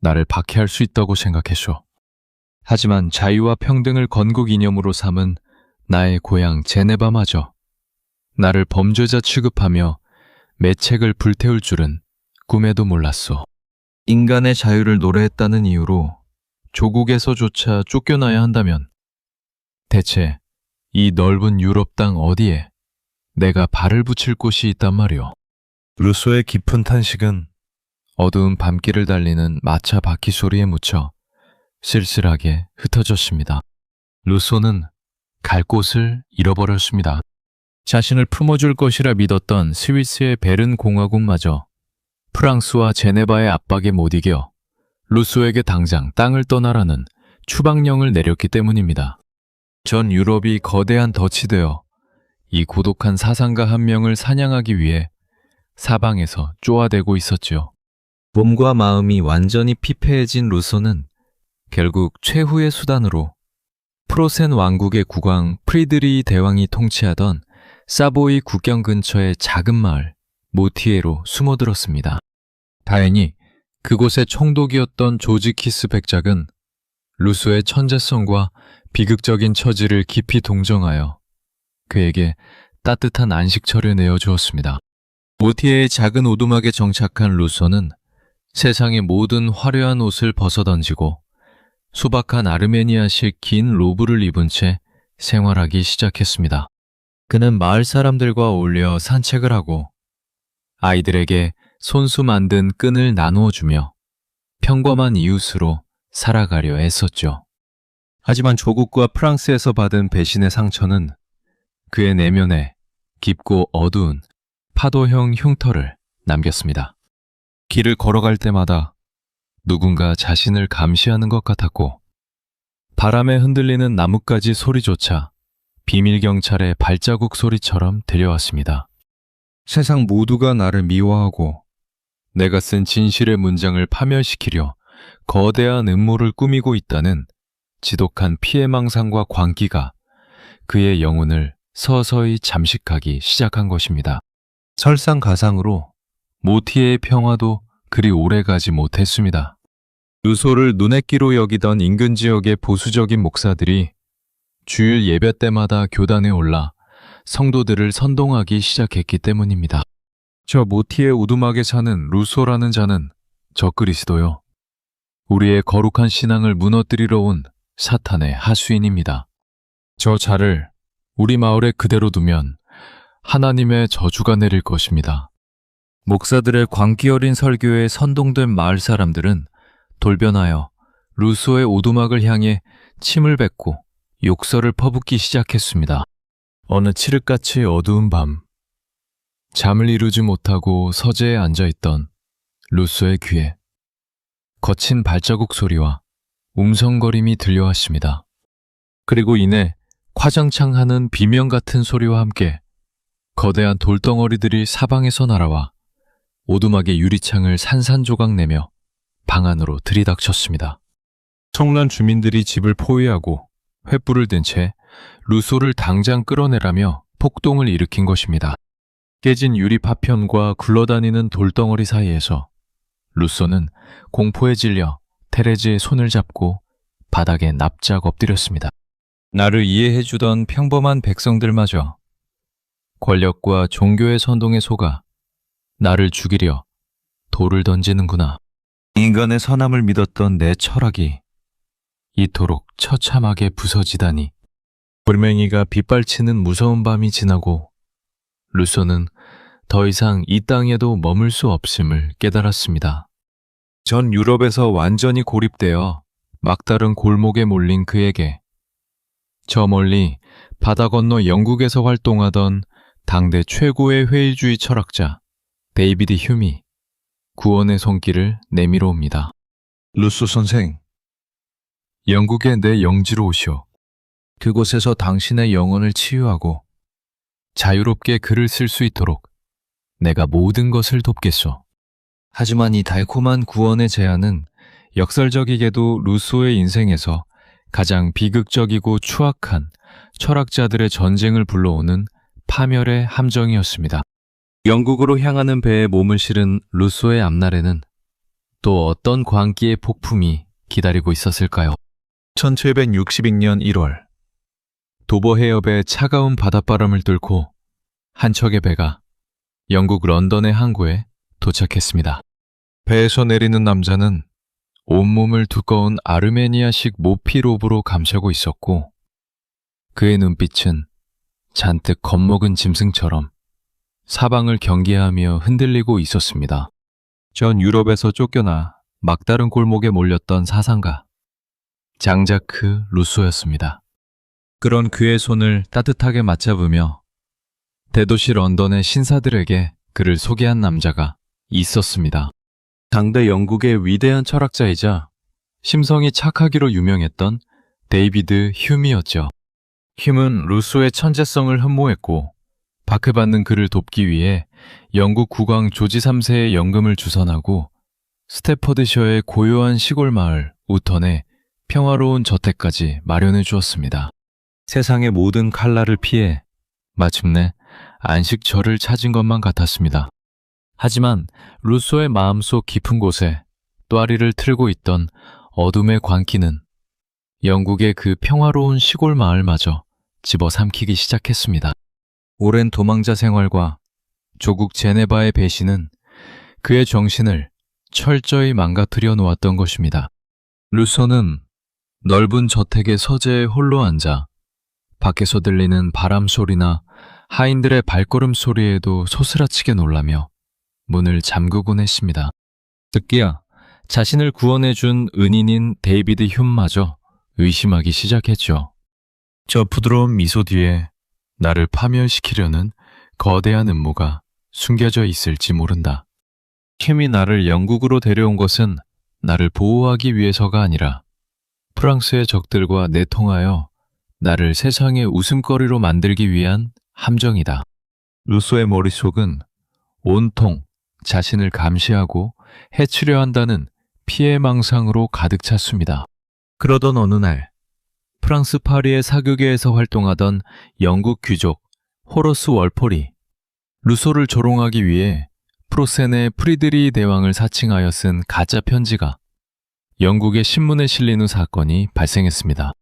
나를 박해할 수 있다고 생각했쇼. 하지만 자유와 평등을 건국 이념으로 삼은 나의 고향 제네바마저 나를 범죄자 취급하며 매책을 불태울 줄은 꿈에도 몰랐소. 인간의 자유를 노래했다는 이유로 조국에서조차 쫓겨나야 한다면 대체 이 넓은 유럽 땅 어디에 내가 발을 붙일 곳이 있단 말이오. 루소의 깊은 탄식은 어두운 밤길을 달리는 마차 바퀴 소리에 묻혀 쓸쓸하게 흩어졌습니다. 루소는 갈 곳을 잃어버렸습니다. 자신을 품어줄 것이라 믿었던 스위스의 베른 공화국마저 프랑스와 제네바의 압박에 못 이겨 루소에게 당장 땅을 떠나라는 추방령을 내렸기 때문입니다. 전 유럽이 거대한 덫이 되어 이 고독한 사상가 한 명을 사냥하기 위해 사방에서 쪼아대고 있었지요. 몸과 마음이 완전히 피폐해진 루소는 결국 최후의 수단으로 프로센 왕국의 국왕 프리드리히 대왕이 통치하던 사보이 국경 근처의 작은 마을 모티에로 숨어들었습니다. 다행히 그곳의 총독이었던 조지키스 백작은 루소의 천재성과 비극적인 처지를 깊이 동정하여 그에게 따뜻한 안식처를 내어주었습니다. 모티에의 작은 오두막에 정착한 루소는 세상의 모든 화려한 옷을 벗어던지고 소박한 아르메니아식 긴 로브를 입은 채 생활하기 시작했습니다. 그는 마을 사람들과 어울려 산책을 하고 아이들에게 손수 만든 끈을 나누어 주며 평범한 이웃으로 살아가려 애썼죠. 하지만 조국과 프랑스에서 받은 배신의 상처는 그의 내면에 깊고 어두운 파도형 흉터를 남겼습니다. 길을 걸어갈 때마다 누군가 자신을 감시하는 것 같았고 바람에 흔들리는 나뭇가지 소리조차 비밀경찰의 발자국 소리처럼 들려왔습니다. 세상 모두가 나를 미워하고 내가 쓴 진실의 문장을 파멸시키려 거대한 음모를 꾸미고 있다는 지독한 피해망상과 광기가 그의 영혼을 서서히 잠식하기 시작한 것입니다. 설상가상으로 모티에의 평화도 그리 오래가지 못했습니다. 루소를 눈에 끼로 여기던 인근 지역의 보수적인 목사들이 주일 예배 때마다 교단에 올라 성도들을 선동하기 시작했기 때문입니다. 저 모티에 오두막에 사는 루소라는 자는 적그리스도요. 우리의 거룩한 신앙을 무너뜨리러 온 사탄의 하수인입니다. 저 자를 우리 마을에 그대로 두면 하나님의 저주가 내릴 것입니다. 목사들의 광기 어린 설교에 선동된 마을 사람들은 돌변하여 루소의 오두막을 향해 침을 뱉고 욕설을 퍼붓기 시작했습니다. 어느 칠흑같이 어두운 밤, 잠을 이루지 못하고 서재에 앉아있던 루소의 귀에 거친 발자국 소리와 움성거림이 들려왔습니다. 그리고 이내 화장창 하는 비명 같은 소리와 함께 거대한 돌덩어리들이 사방에서 날아와 오두막의 유리창을 산산조각 내며 방 안으로 들이닥쳤습니다. 청란 주민들이 집을 포위하고 횃불을 든 채 루소를 당장 끌어내라며 폭동을 일으킨 것입니다. 깨진 유리 파편과 굴러다니는 돌덩어리 사이에서 루소는 공포에 질려 테레즈의 손을 잡고 바닥에 납작 엎드렸습니다. 나를 이해해주던 평범한 백성들마저 권력과 종교의 선동에 속아 나를 죽이려 돌을 던지는구나. 인간의 선함을 믿었던 내 철학이 이토록 처참하게 부서지다니. 불맹이가 빗발치는 무서운 밤이 지나고 루소는 더 이상 이 땅에도 머물 수 없음을 깨달았습니다. 전 유럽에서 완전히 고립되어 막다른 골목에 몰린 그에게 저 멀리 바다 건너 영국에서 활동하던 당대 최고의 회의주의 철학자 데이비드 휴미 구원의 손길을 내밀어 옵니다. 루소 선생, 영국의 내 영지로 오시오. 그곳에서 당신의 영혼을 치유하고 자유롭게 글을 쓸 수 있도록 내가 모든 것을 돕겠소. 하지만 이 달콤한 구원의 제안은 역설적이게도 루소의 인생에서 가장 비극적이고 추악한 철학자들의 전쟁을 불러오는 파멸의 함정이었습니다. 영국으로 향하는 배에 몸을 실은 루소의 앞날에는 또 어떤 광기의 폭풍이 기다리고 있었을까요? 1762년 1월, 도버 해협의 차가운 바닷바람을 뚫고 한 척의 배가 영국 런던의 항구에 도착했습니다. 배에서 내리는 남자는 온몸을 두꺼운 아르메니아식 모피롭으로 감싸고 있었고 그의 눈빛은 잔뜩 겁먹은 짐승처럼 사방을 경계하며 흔들리고 있었습니다. 전 유럽에서 쫓겨나 막다른 골목에 몰렸던 사상가 장자크 루소였습니다. 그런 그의 손을 따뜻하게 맞잡으며 대도시 런던의 신사들에게 그를 소개한 남자가 있었습니다. 당대 영국의 위대한 철학자이자 심성이 착하기로 유명했던 데이비드 휴미였죠. 휴은 루소의 천재성을 흠모했고 박해받는 그를 돕기 위해 영국 국왕 조지 3세의 연금을 주선하고 스태퍼드셔의 고요한 시골 마을 우턴에 평화로운 저택까지 마련해 주었습니다. 세상의 모든 칼날을 피해 마침내 안식처를 찾은 것만 같았습니다. 하지만 루소의 마음속 깊은 곳에 또아리를 틀고 있던 어둠의 광기는 영국의 그 평화로운 시골 마을마저 집어삼키기 시작했습니다. 오랜 도망자 생활과 조국 제네바의 배신은 그의 정신을 철저히 망가뜨려 놓았던 것입니다. 루소는 넓은 저택의 서재에 홀로 앉아 밖에서 들리는 바람 소리나 하인들의 발걸음 소리에도 소스라치게 놀라며 문을 잠그곤 했습니다. 듣기야 자신을 구원해준 은인인 데이비드 휴마저 의심하기 시작했죠. 저 부드러운 미소 뒤에 나를 파멸시키려는 거대한 음모가 숨겨져 있을지 모른다. 힘이 나를 영국으로 데려온 것은 나를 보호하기 위해서가 아니라 프랑스의 적들과 내통하여 나를 세상의 웃음거리로 만들기 위한 함정이다. 루소의 머릿속은 온통 자신을 감시하고 해치려 한다는 피해망상으로 가득 찼습니다. 그러던 어느 날 프랑스 파리의 사교계에서 활동하던 영국 귀족 호러스 월폴이 루소를 조롱하기 위해 프로센의 프리드리 대왕을 사칭하여 쓴 가짜 편지가 영국의 신문에 실린 후 사건이 발생했습니다.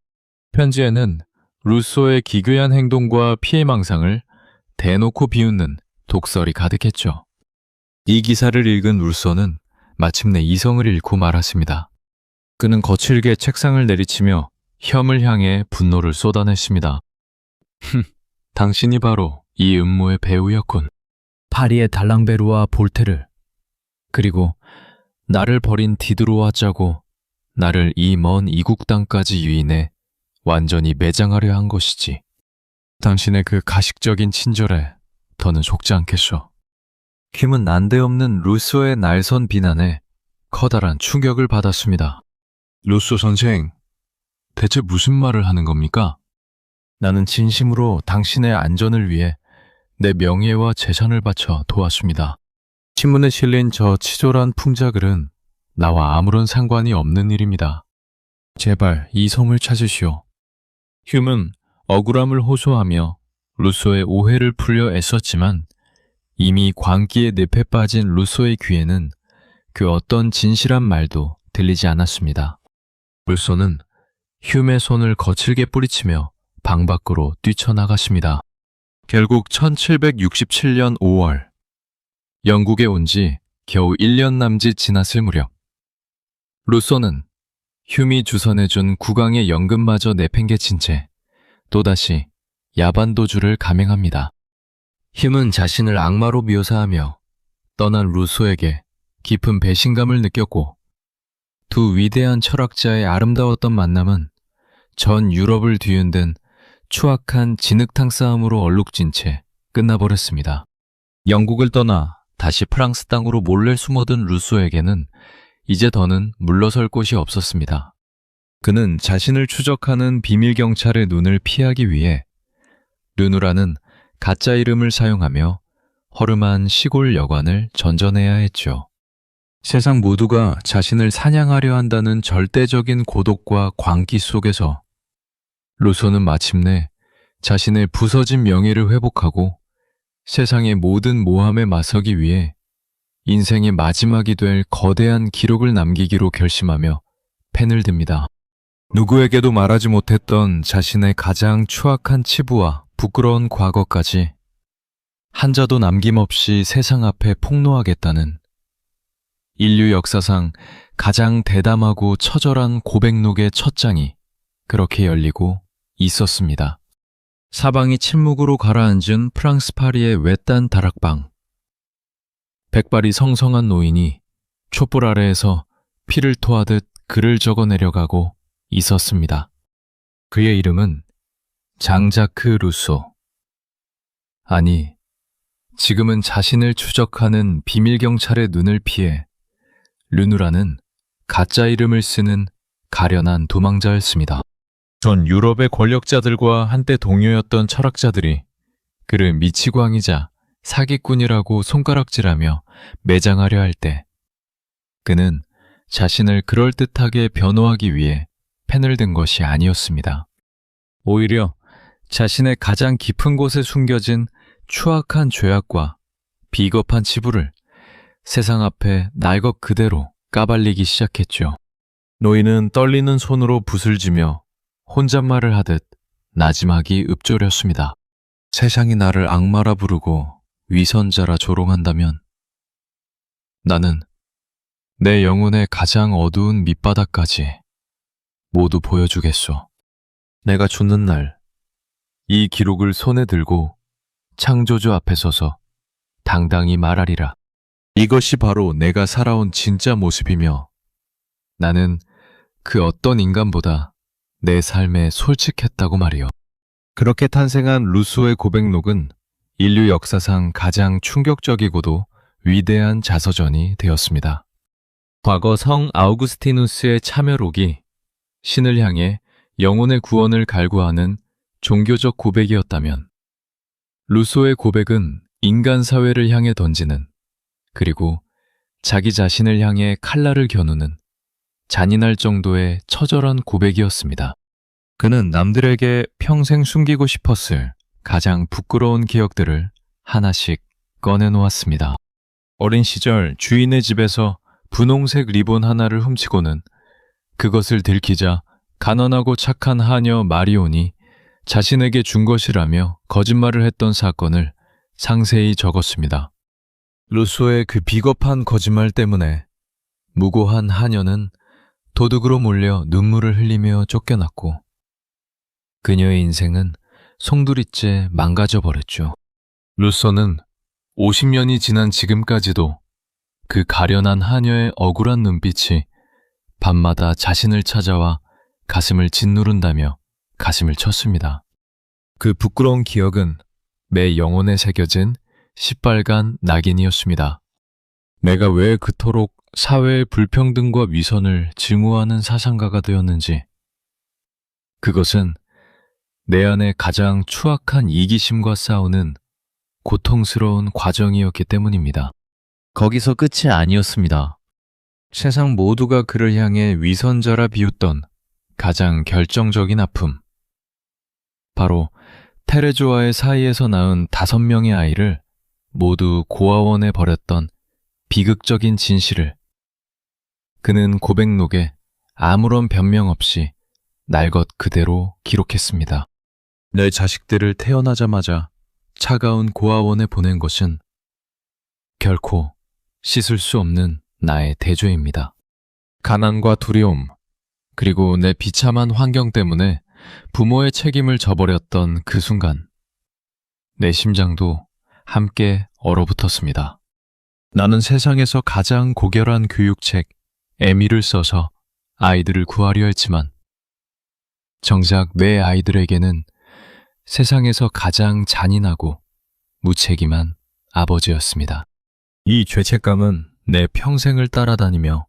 편지에는 루소의 기괴한 행동과 피해망상을 대놓고 비웃는 독설이 가득했죠. 이 기사를 읽은 루소는 마침내 이성을 잃고 말았습니다. 그는 거칠게 책상을 내리치며 혐을 향해 분노를 쏟아냈습니다. 당신이 바로 이 음모의 배우였군. 파리의 달랑베르와 볼테르, 그리고 나를 버린 디드로와 짜고 나를 이 먼 이국 땅까지 유인해 완전히 매장하려 한 것이지. 당신의 그 가식적인 친절에 더는 속지 않겠소. 킴은 난데없는 루소의 날선 비난에 커다란 충격을 받았습니다. 루소 선생, 대체 무슨 말을 하는 겁니까? 나는 진심으로 당신의 안전을 위해 내 명예와 재산을 바쳐 도왔습니다. 신문에 실린 저 치졸한 풍자글은 나와 아무런 상관이 없는 일입니다. 제발 이 섬을 찾으시오. 휴은 억울함을 호소하며 루소의 오해를 풀려 애썼지만 이미 광기에 늪에 빠진 루소의 귀에는 그 어떤 진실한 말도 들리지 않았습니다. 루소는 휴의 손을 거칠게 뿌리치며 방 밖으로 뛰쳐나갔습니다. 결국 1767년 5월, 영국에 온 지 겨우 1년 남짓 지났을 무렵, 루소는 휴이 주선해준 국왕의 연금마저 내팽개친 채 또다시 야반도주를 감행합니다. 휴은 자신을 악마로 묘사하며 떠난 루소에게 깊은 배신감을 느꼈고 두 위대한 철학자의 아름다웠던 만남은 전 유럽을 뒤흔든 추악한 진흙탕 싸움으로 얼룩진 채 끝나버렸습니다. 영국을 떠나 다시 프랑스 땅으로 몰래 숨어든 루소에게는 이제 더는 물러설 곳이 없었습니다. 그는 자신을 추적하는 비밀 경찰의 눈을 피하기 위해 르누라는 가짜 이름을 사용하며 허름한 시골 여관을 전전해야 했죠. 세상 모두가 자신을 사냥하려 한다는 절대적인 고독과 광기 속에서 루소는 마침내 자신의 부서진 명예를 회복하고 세상의 모든 모함에 맞서기 위해 인생의 마지막이 될 거대한 기록을 남기기로 결심하며 펜을 듭니다. 누구에게도 말하지 못했던 자신의 가장 추악한 치부와 부끄러운 과거까지 한자도 남김없이 세상 앞에 폭로하겠다는 인류 역사상 가장 대담하고 처절한 고백록의 첫 장이 그렇게 열리고 있었습니다. 사방이 침묵으로 가라앉은 프랑스 파리의 외딴 다락방. 백발이 성성한 노인이 촛불 아래에서 피를 토하듯 글을 적어 내려가고 있었습니다. 그의 이름은 장자크 루소. 아니, 지금은 자신을 추적하는 비밀경찰의 눈을 피해 르누라는 가짜 이름을 쓰는 가련한 도망자였습니다. 전 유럽의 권력자들과 한때 동료였던 철학자들이 그를 미치광이자 사기꾼이라고 손가락질하며 매장하려 할 때 그는 자신을 그럴듯하게 변호하기 위해 펜을 든 것이 아니었습니다. 오히려 자신의 가장 깊은 곳에 숨겨진 추악한 죄악과 비겁한 치부를 세상 앞에 날 것 그대로 까발리기 시작했죠. 노인은 떨리는 손으로 붓을 쥐며 혼잣말을 하듯 나지막이 읊조렸습니다. 세상이 나를 악마라 부르고 위선자라 조롱한다면 나는 내 영혼의 가장 어두운 밑바닥까지 모두 보여주겠소. 내가 죽는 날 이 기록을 손에 들고 창조주 앞에 서서 당당히 말하리라. 이것이 바로 내가 살아온 진짜 모습이며 나는 그 어떤 인간보다 내 삶에 솔직했다고 말이요. 그렇게 탄생한 루소의 고백록은 인류 역사상 가장 충격적이고도 위대한 자서전이 되었습니다. 과거 성 아우구스티누스의 참여록이 신을 향해 영혼의 구원을 갈구하는 종교적 고백이었다면 루소의 고백은 인간 사회를 향해 던지는 그리고 자기 자신을 향해 칼날을 겨누는 잔인할 정도의 처절한 고백이었습니다. 그는 남들에게 평생 숨기고 싶었을 가장 부끄러운 기억들을 하나씩 꺼내놓았습니다. 어린 시절 주인의 집에서 분홍색 리본 하나를 훔치고는 그것을 들키자 가난하고 착한 하녀 마리온이 자신에게 준 것이라며 거짓말을 했던 사건을 상세히 적었습니다. 루소의 그 비겁한 거짓말 때문에 무고한 하녀는 도둑으로 몰려 눈물을 흘리며 쫓겨났고 그녀의 인생은 송두리째 망가져 버렸죠. 루소는 50년이 지난 지금까지도 그 가련한 하녀의 억울한 눈빛이 밤마다 자신을 찾아와 가슴을 짓누른다며 가슴을 쳤습니다. 그 부끄러운 기억은 내 영혼에 새겨진 시빨간 낙인이었습니다. 내가 왜 그토록 사회의 불평등과 위선을 증오하는 사상가가 되었는지, 그것은 내 안에 가장 추악한 이기심과 싸우는 고통스러운 과정이었기 때문입니다. 거기서 끝이 아니었습니다. 세상 모두가 그를 향해 위선자라 비웃던 가장 결정적인 아픔. 바로 테레조와의 사이에서 낳은 5명의 아이를 모두 고아원에 버렸던 비극적인 진실을 그는 고백록에 아무런 변명 없이 날 것 그대로 기록했습니다. 내 자식들을 태어나자마자 차가운 고아원에 보낸 것은 결코 씻을 수 없는 나의 대죄입니다. 가난과 두려움, 그리고 내 비참한 환경 때문에 부모의 책임을 져버렸던 그 순간 내 심장도 함께 얼어붙었습니다. 나는 세상에서 가장 고결한 교육책 에미를 써서 아이들을 구하려 했지만 정작 내 아이들에게는 세상에서 가장 잔인하고 무책임한 아버지였습니다. 이 죄책감은 내 평생을 따라다니며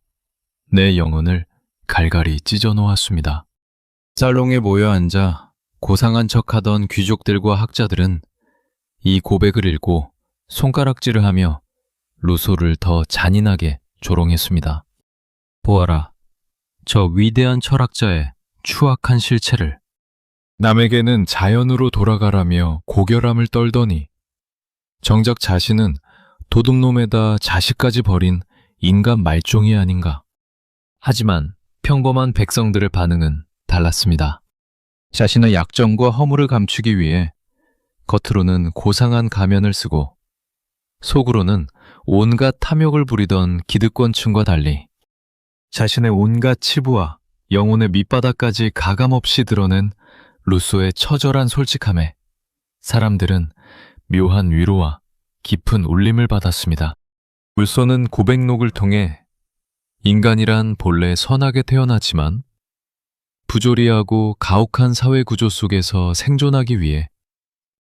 내 영혼을 갈갈이 찢어놓았습니다. 살롱에 모여 앉아 고상한 척하던 귀족들과 학자들은 이 고백을 읽고 손가락질을 하며 루소를 더 잔인하게 조롱했습니다. 보아라, 저 위대한 철학자의 추악한 실체를. 남에게는 자연으로 돌아가라며 고결함을 떨더니 정작 자신은 도둑놈에다 자식까지 버린 인간 말종이 아닌가. 하지만 평범한 백성들의 반응은 달랐습니다. 자신의 약점과 허물을 감추기 위해 겉으로는 고상한 가면을 쓰고 속으로는 온갖 탐욕을 부리던 기득권층과 달리 자신의 온갖 치부와 영혼의 밑바닥까지 가감없이 드러낸 루소의 처절한 솔직함에 사람들은 묘한 위로와 깊은 울림을 받았습니다. 루소는 고백록을 통해 인간이란 본래 선하게 태어났지만 부조리하고 가혹한 사회 구조 속에서 생존하기 위해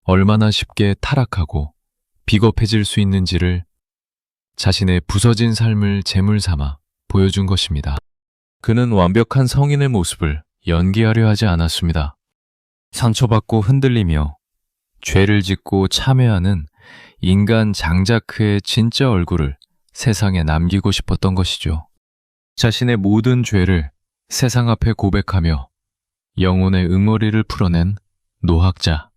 얼마나 쉽게 타락하고 비겁해질 수 있는지를 자신의 부서진 삶을 제물 삼아 보여준 것입니다. 그는 완벽한 성인의 모습을 연기하려 하지 않았습니다. 상처받고 흔들리며 죄를 짓고 참회하는 인간 장자크의 진짜 얼굴을 세상에 남기고 싶었던 것이죠. 자신의 모든 죄를 세상 앞에 고백하며 영혼의 응어리를 풀어낸 노학자.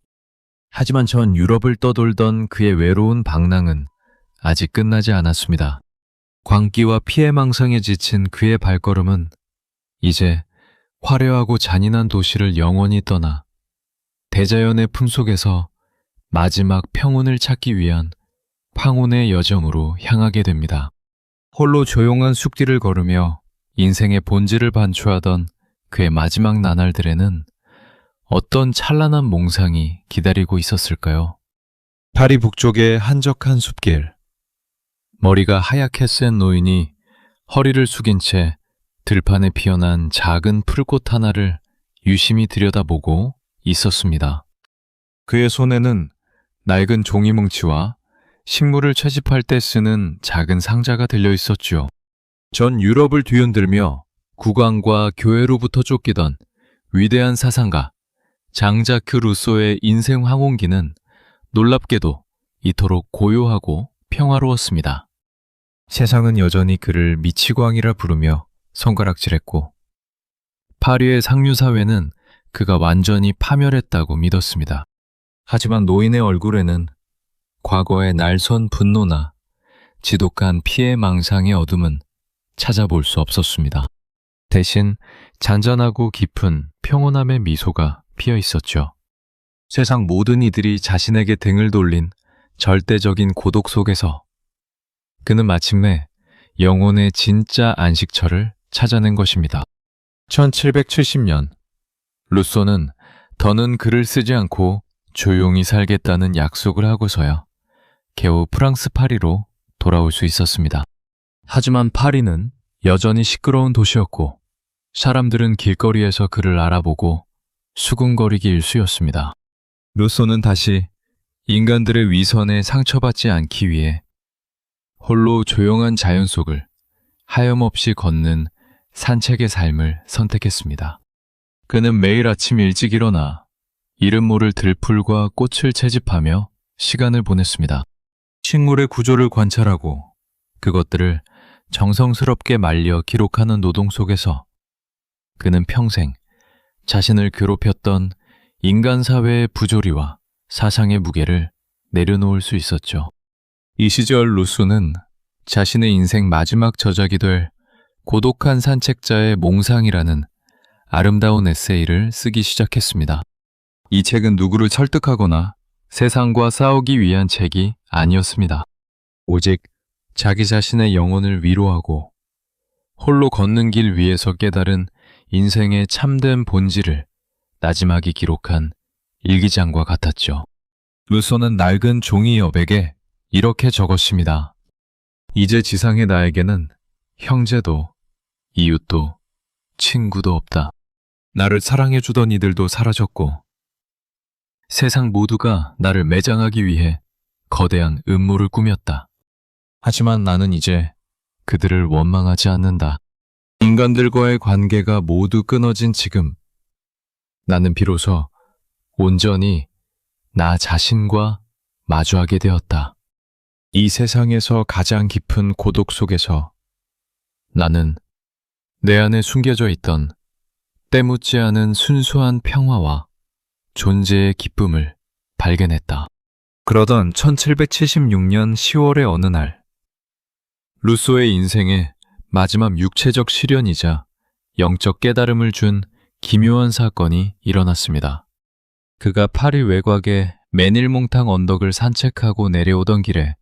하지만 전 유럽을 떠돌던 그의 외로운 방랑은 아직 끝나지 않았습니다. 광기와 피해망상에 지친 그의 발걸음은 이제 화려하고 잔인한 도시를 영원히 떠나 대자연의 품속에서 마지막 평온을 찾기 위한 황혼의 여정으로 향하게 됩니다. 홀로 조용한 숲길을 걸으며 인생의 본질을 반추하던 그의 마지막 나날들에는 어떤 찬란한 몽상이 기다리고 있었을까요? 파리 북쪽의 한적한 숲길. 머리가 하얗게 센 노인이 허리를 숙인 채 들판에 피어난 작은 풀꽃 하나를 유심히 들여다보고 있었습니다. 그의 손에는 낡은 종이뭉치와 식물을 채집할 때 쓰는 작은 상자가 들려 있었죠. 전 유럽을 뒤흔들며 국왕과 교회로부터 쫓기던 위대한 사상가 장자크 루소의 인생 황혼기는 놀랍게도 이토록 고요하고 평화로웠습니다. 세상은 여전히 그를 미치광이라 부르며 손가락질했고 파리의 상류사회는 그가 완전히 파멸했다고 믿었습니다. 하지만 노인의 얼굴에는 과거의 날선 분노나 지독한 피해망상의 어둠은 찾아볼 수 없었습니다. 대신 잔잔하고 깊은 평온함의 미소가 피어 있었죠. 세상 모든 이들이 자신에게 등을 돌린 절대적인 고독 속에서 그는 마침내 영혼의 진짜 안식처를 찾아낸 것입니다. 1770년 루소는 더는 글을 쓰지 않고 조용히 살겠다는 약속을 하고서야 겨우 프랑스 파리로 돌아올 수 있었습니다. 하지만 파리는 여전히 시끄러운 도시였고 사람들은 길거리에서 그를 알아보고 수군거리기 일쑤였습니다. 루소는 다시 인간들의 위선에 상처받지 않기 위해 홀로 조용한 자연 속을 하염없이 걷는 산책의 삶을 선택했습니다. 그는 매일 아침 일찍 일어나 이름 모를 들풀과 꽃을 채집하며 시간을 보냈습니다. 식물의 구조를 관찰하고 그것들을 정성스럽게 말려 기록하는 노동 속에서 그는 평생 자신을 괴롭혔던 인간 사회의 부조리와 사상의 무게를 내려놓을 수 있었죠. 이 시절 루소는 자신의 인생 마지막 저작이 될 고독한 산책자의 몽상이라는 아름다운 에세이를 쓰기 시작했습니다. 이 책은 누구를 설득하거나 세상과 싸우기 위한 책이 아니었습니다. 오직 자기 자신의 영혼을 위로하고 홀로 걷는 길 위에서 깨달은 인생의 참된 본질을 나지막이 기록한 일기장과 같았죠. 루소는 낡은 종이 여백에 이렇게 적었습니다. 이제 지상의 나에게는 형제도 이웃도 친구도 없다. 나를 사랑해주던 이들도 사라졌고 세상 모두가 나를 매장하기 위해 거대한 음모를 꾸몄다. 하지만 나는 이제 그들을 원망하지 않는다. 인간들과의 관계가 모두 끊어진 지금 나는 비로소 온전히 나 자신과 마주하게 되었다. 이 세상에서 가장 깊은 고독 속에서 나는 내 안에 숨겨져 있던 때묻지 않은 순수한 평화와 존재의 기쁨을 발견했다. 그러던 1776년 10월의 어느 날, 루소의 인생에 마지막 육체적 시련이자 영적 깨달음을 준 기묘한 사건이 일어났습니다. 그가 파리 외곽의 메닐몽탕 언덕을 산책하고 내려오던 길에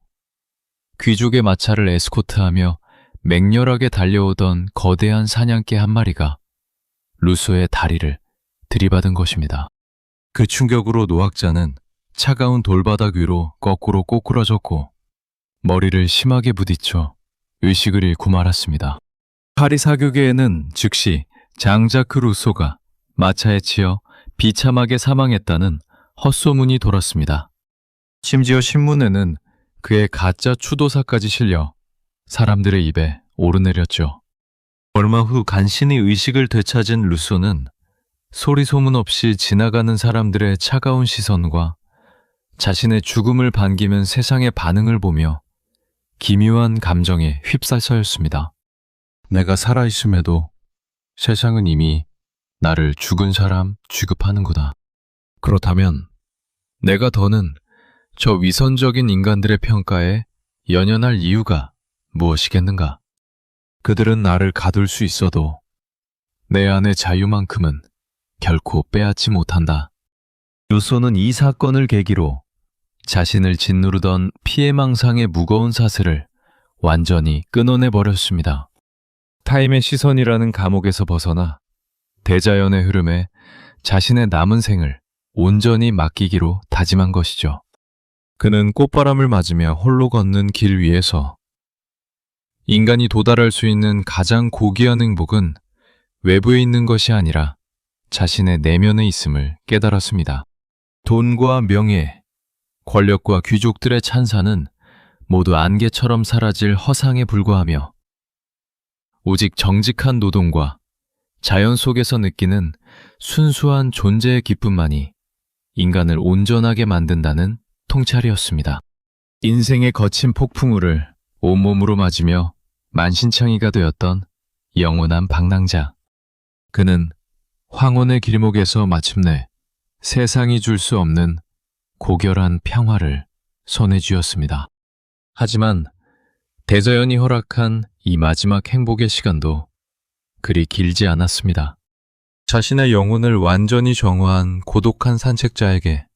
귀족의 마차를 에스코트하며 맹렬하게 달려오던 거대한 사냥개 한 마리가 루소의 다리를 들이받은 것입니다. 그 충격으로 노학자는 차가운 돌바닥 위로 거꾸로 꼬꾸라졌고 머리를 심하게 부딪혀 의식을 잃고 말았습니다. 파리 사교계에는 즉시 장자크 루소가 마차에 치여 비참하게 사망했다는 헛소문이 돌았습니다. 심지어 신문에는 그의 가짜 추도사까지 실려 사람들의 입에 오르내렸죠. 얼마 후 간신히 의식을 되찾은 루소는 소리 소문 없이 지나가는 사람들의 차가운 시선과 자신의 죽음을 반기는 세상의 반응을 보며 기묘한 감정에 휩싸였습니다. 내가 살아있음에도 세상은 이미 나를 죽은 사람 취급하는구나. 그렇다면 내가 더는 저 위선적인 인간들의 평가에 연연할 이유가 무엇이겠는가? 그들은 나를 가둘 수 있어도 내 안의 자유만큼은 결코 빼앗지 못한다. 루소는 이 사건을 계기로 자신을 짓누르던 피해망상의 무거운 사슬을 완전히 끊어내버렸습니다. 타임의 시선이라는 감옥에서 벗어나 대자연의 흐름에 자신의 남은 생을 온전히 맡기기로 다짐한 것이죠. 그는 꽃바람을 맞으며 홀로 걷는 길 위에서 인간이 도달할 수 있는 가장 고귀한 행복은 외부에 있는 것이 아니라 자신의 내면에 있음을 깨달았습니다. 돈과 명예, 권력과 귀족들의 찬사는 모두 안개처럼 사라질 허상에 불과하며 오직 정직한 노동과 자연 속에서 느끼는 순수한 존재의 기쁨만이 인간을 온전하게 만든다는 통찰이었습니다. 인생의 거친 폭풍우를 온몸으로 맞으며 만신창이가 되었던 영원한 방랑자. 그는 황혼의 길목에서 마침내 세상이 줄 수 없는 고결한 평화를 손에 쥐었습니다. 하지만 대자연이 허락한 이 마지막 행복의 시간도 그리 길지 않았습니다. 자신의 영혼을 완전히 정화한 고독한 산책자에게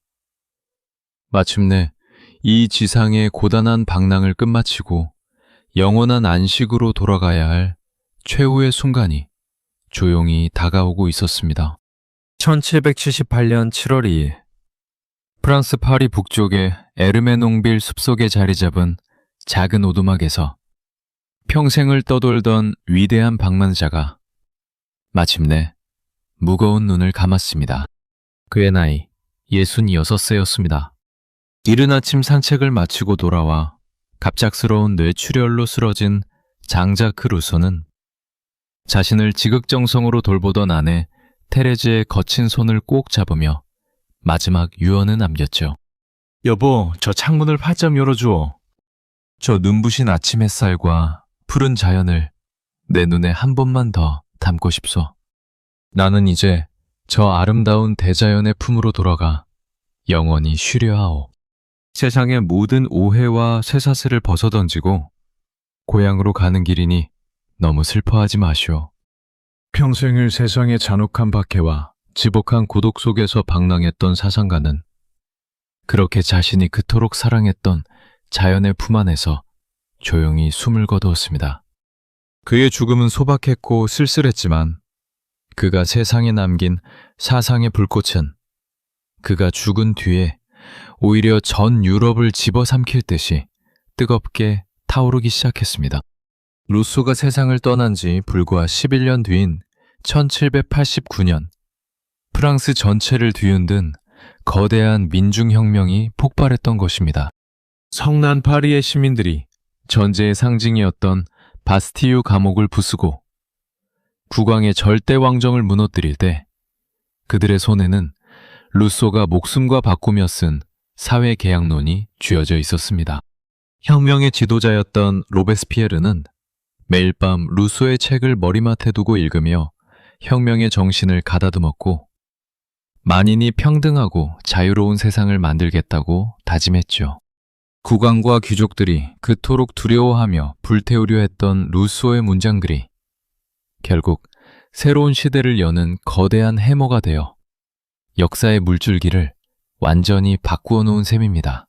마침내 이 지상의 고단한 방랑을 끝마치고 영원한 안식으로 돌아가야 할 최후의 순간이 조용히 다가오고 있었습니다. 1778년 7월 2일, 프랑스 파리 북쪽의 에르메농빌 숲속에 자리 잡은 작은 오두막에서 평생을 떠돌던 위대한 방랑자가 마침내 무거운 눈을 감았습니다. 그의 나이 66세였습니다. 이른 아침 산책을 마치고 돌아와 갑작스러운 뇌출혈로 쓰러진 장자크 루소는 자신을 지극정성으로 돌보던 아내 테레즈의 거친 손을 꼭 잡으며 마지막 유언을 남겼죠. 여보, 저 창문을 활짝 열어주어. 저 눈부신 아침 햇살과 푸른 자연을 내 눈에 한 번만 더 담고 싶소. 나는 이제 저 아름다운 대자연의 품으로 돌아가 영원히 쉬려 하오. 세상의 모든 오해와 쇠사슬을 벗어던지고 고향으로 가는 길이니 너무 슬퍼하지 마시오. 평생을 세상의 잔혹한 박해와 지복한 고독 속에서 방랑했던 사상가는 그렇게 자신이 그토록 사랑했던 자연의 품 안에서 조용히 숨을 거두었습니다. 그의 죽음은 소박했고 쓸쓸했지만 그가 세상에 남긴 사상의 불꽃은 그가 죽은 뒤에 오히려 전 유럽을 집어삼킬 듯이 뜨겁게 타오르기 시작했습니다. 루소가 세상을 떠난 지 불과 11년 뒤인 1789년, 프랑스 전체를 뒤흔든 거대한 민중혁명이 폭발했던 것입니다. 성난 파리의 시민들이 전제의 상징이었던 바스티유 감옥을 부수고 국왕의 절대 왕정을 무너뜨릴 때 그들의 손에는 루소가 목숨과 바꾸며 쓴 사회계약론이 쥐어져 있었습니다. 혁명의 지도자였던 로베스피에르는 매일 밤 루소의 책을 머리맡에 두고 읽으며 혁명의 정신을 가다듬었고 만인이 평등하고 자유로운 세상을 만들겠다고 다짐했죠. 국왕과 귀족들이 그토록 두려워하며 불태우려 했던 루소의 문장들이 결국 새로운 시대를 여는 거대한 해머가 되어 역사의 물줄기를 완전히 바꾸어 놓은 셈입니다.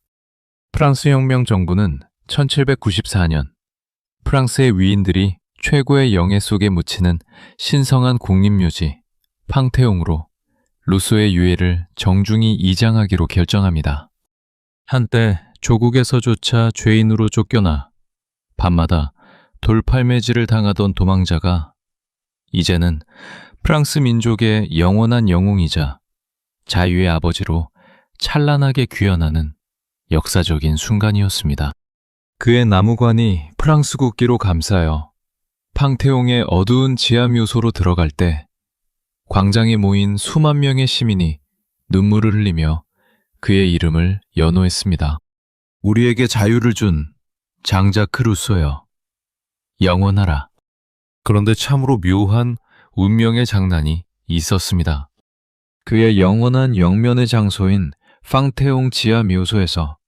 프랑스 혁명 정부는 1794년 프랑스의 위인들이 최고의 영예 속에 묻히는 신성한 국립묘지 팡테옹으로 루소의 유해를 정중히 이장하기로 결정합니다. 한때 조국에서조차 죄인으로 쫓겨나 밤마다 돌팔매질을 당하던 도망자가 이제는 프랑스 민족의 영원한 영웅이자 자유의 아버지로 찬란하게 귀환하는 역사적인 순간이었습니다. 그의 나무관이 프랑스 국기로 감싸여 팡테옹의 어두운 지하묘소로 들어갈 때 광장에 모인 수만 명의 시민이 눈물을 흘리며 그의 이름을 연호했습니다. 우리에게 자유를 준 장자크 루소여, 영원하라. 그런데 참으로 묘한 운명의 장난이 있었습니다. 그의 영원한 영면의 장소인 팡테옹 지하 묘소에서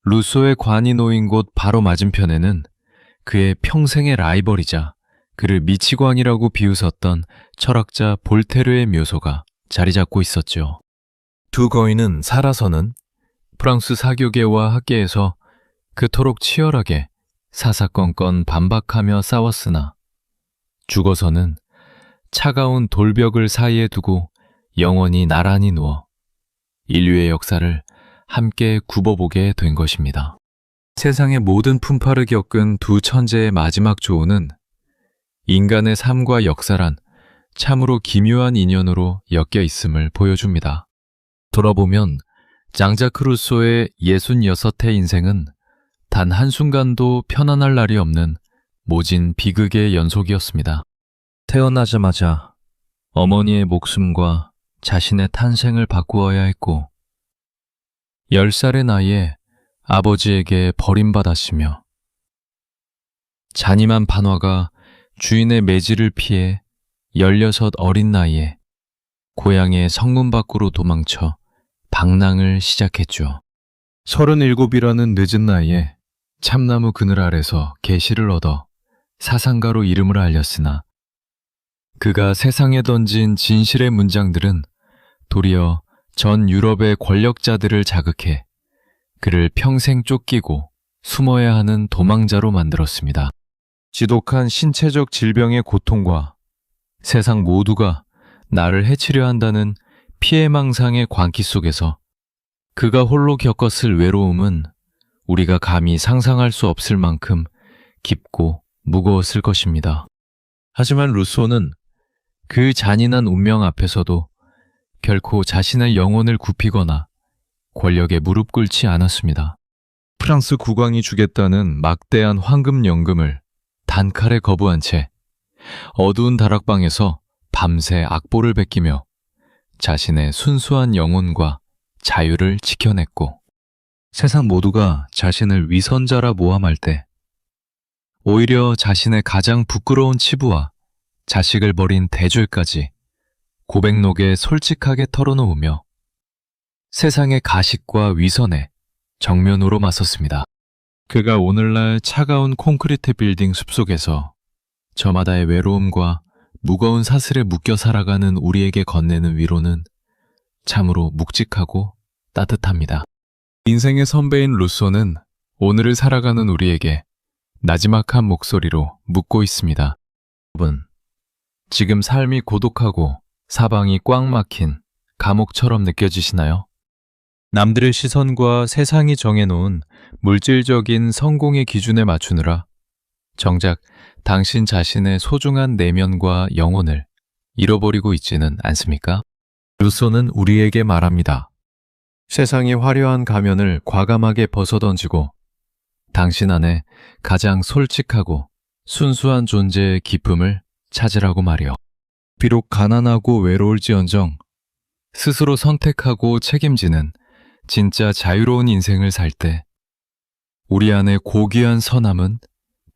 루소의 관이 놓인 곳 바로 맞은편에는 그의 평생의 라이벌이자 그를 미치광이라고 비웃었던 철학자 볼테르의 묘소가 자리 잡고 있었죠. 두 거인은 살아서는 프랑스 사교계와 학계에서 그토록 치열하게 사사건건 반박하며 싸웠으나 죽어서는 차가운 돌벽을 사이에 두고 영원히 나란히 누워 인류의 역사를 함께 굽어보게 된 것입니다. 세상의 모든 풍파를 겪은 두 천재의 마지막 조언은 인간의 삶과 역사란 참으로 기묘한 인연으로 엮여 있음을 보여줍니다. 돌아보면 장자크 루소의 66의 인생은 단 한순간도 편안할 날이 없는 모진 비극의 연속이었습니다. 태어나자마자 어머니의 목숨과 자신의 탄생을 바꾸어야 했고 10살의 나이에 아버지에게 버림받았으며 잔인한 반화가 주인의 매질을 피해 16 어린 나이에 고향의 성문 밖으로 도망쳐 방랑을 시작했죠. 37이라는 늦은 나이에 참나무 그늘 아래서 계시를 얻어 사상가로 이름을 알렸으나 그가 세상에 던진 진실의 문장들은 도리어 전 유럽의 권력자들을 자극해 그를 평생 쫓기고 숨어야 하는 도망자로 만들었습니다. 지독한 신체적 질병의 고통과 세상 모두가 나를 해치려 한다는 피해망상의 광기 속에서 그가 홀로 겪었을 외로움은 우리가 감히 상상할 수 없을 만큼 깊고 무거웠을 것입니다. 하지만 루소는 그 잔인한 운명 앞에서도 결코 자신의 영혼을 굽히거나 권력에 무릎 꿇지 않았습니다. 프랑스 국왕이 주겠다는 막대한 황금연금을 단칼에 거부한 채 어두운 다락방에서 밤새 악보를 베끼며 자신의 순수한 영혼과 자유를 지켜냈고 세상 모두가 자신을 위선자라 모함할 때 오히려 자신의 가장 부끄러운 치부와 자식을 버린 대죄까지 고백록에 솔직하게 털어놓으며 세상의 가식과 위선에 정면으로 맞섰습니다. 그가 오늘날 차가운 콘크리트 빌딩 숲속에서 저마다의 외로움과 무거운 사슬에 묶여 살아가는 우리에게 건네는 위로는 참으로 묵직하고 따뜻합니다. 인생의 선배인 루소는 오늘을 살아가는 우리에게 나지막한 목소리로 묻고 있습니다. 여러분, 지금 삶이 고독하고 사방이 꽉 막힌 감옥처럼 느껴지시나요? 남들의 시선과 세상이 정해놓은 물질적인 성공의 기준에 맞추느라 정작 당신 자신의 소중한 내면과 영혼을 잃어버리고 있지는 않습니까? 루소는 우리에게 말합니다. 세상의 화려한 가면을 과감하게 벗어던지고 당신 안에 가장 솔직하고 순수한 존재의 기쁨을 찾으라고 말이요. 비록 가난하고 외로울지언정 스스로 선택하고 책임지는 진짜 자유로운 인생을 살 때 우리 안에 고귀한 선함은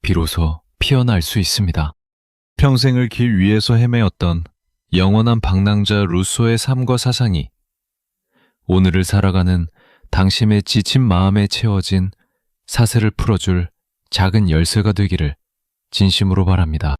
비로소 피어날 수 있습니다. 평생을 길 위에서 헤매었던 영원한 방랑자 루소의 삶과 사상이 오늘을 살아가는 당신의 지친 마음에 채워진 사슬을 풀어줄 작은 열쇠가 되기를 진심으로 바랍니다.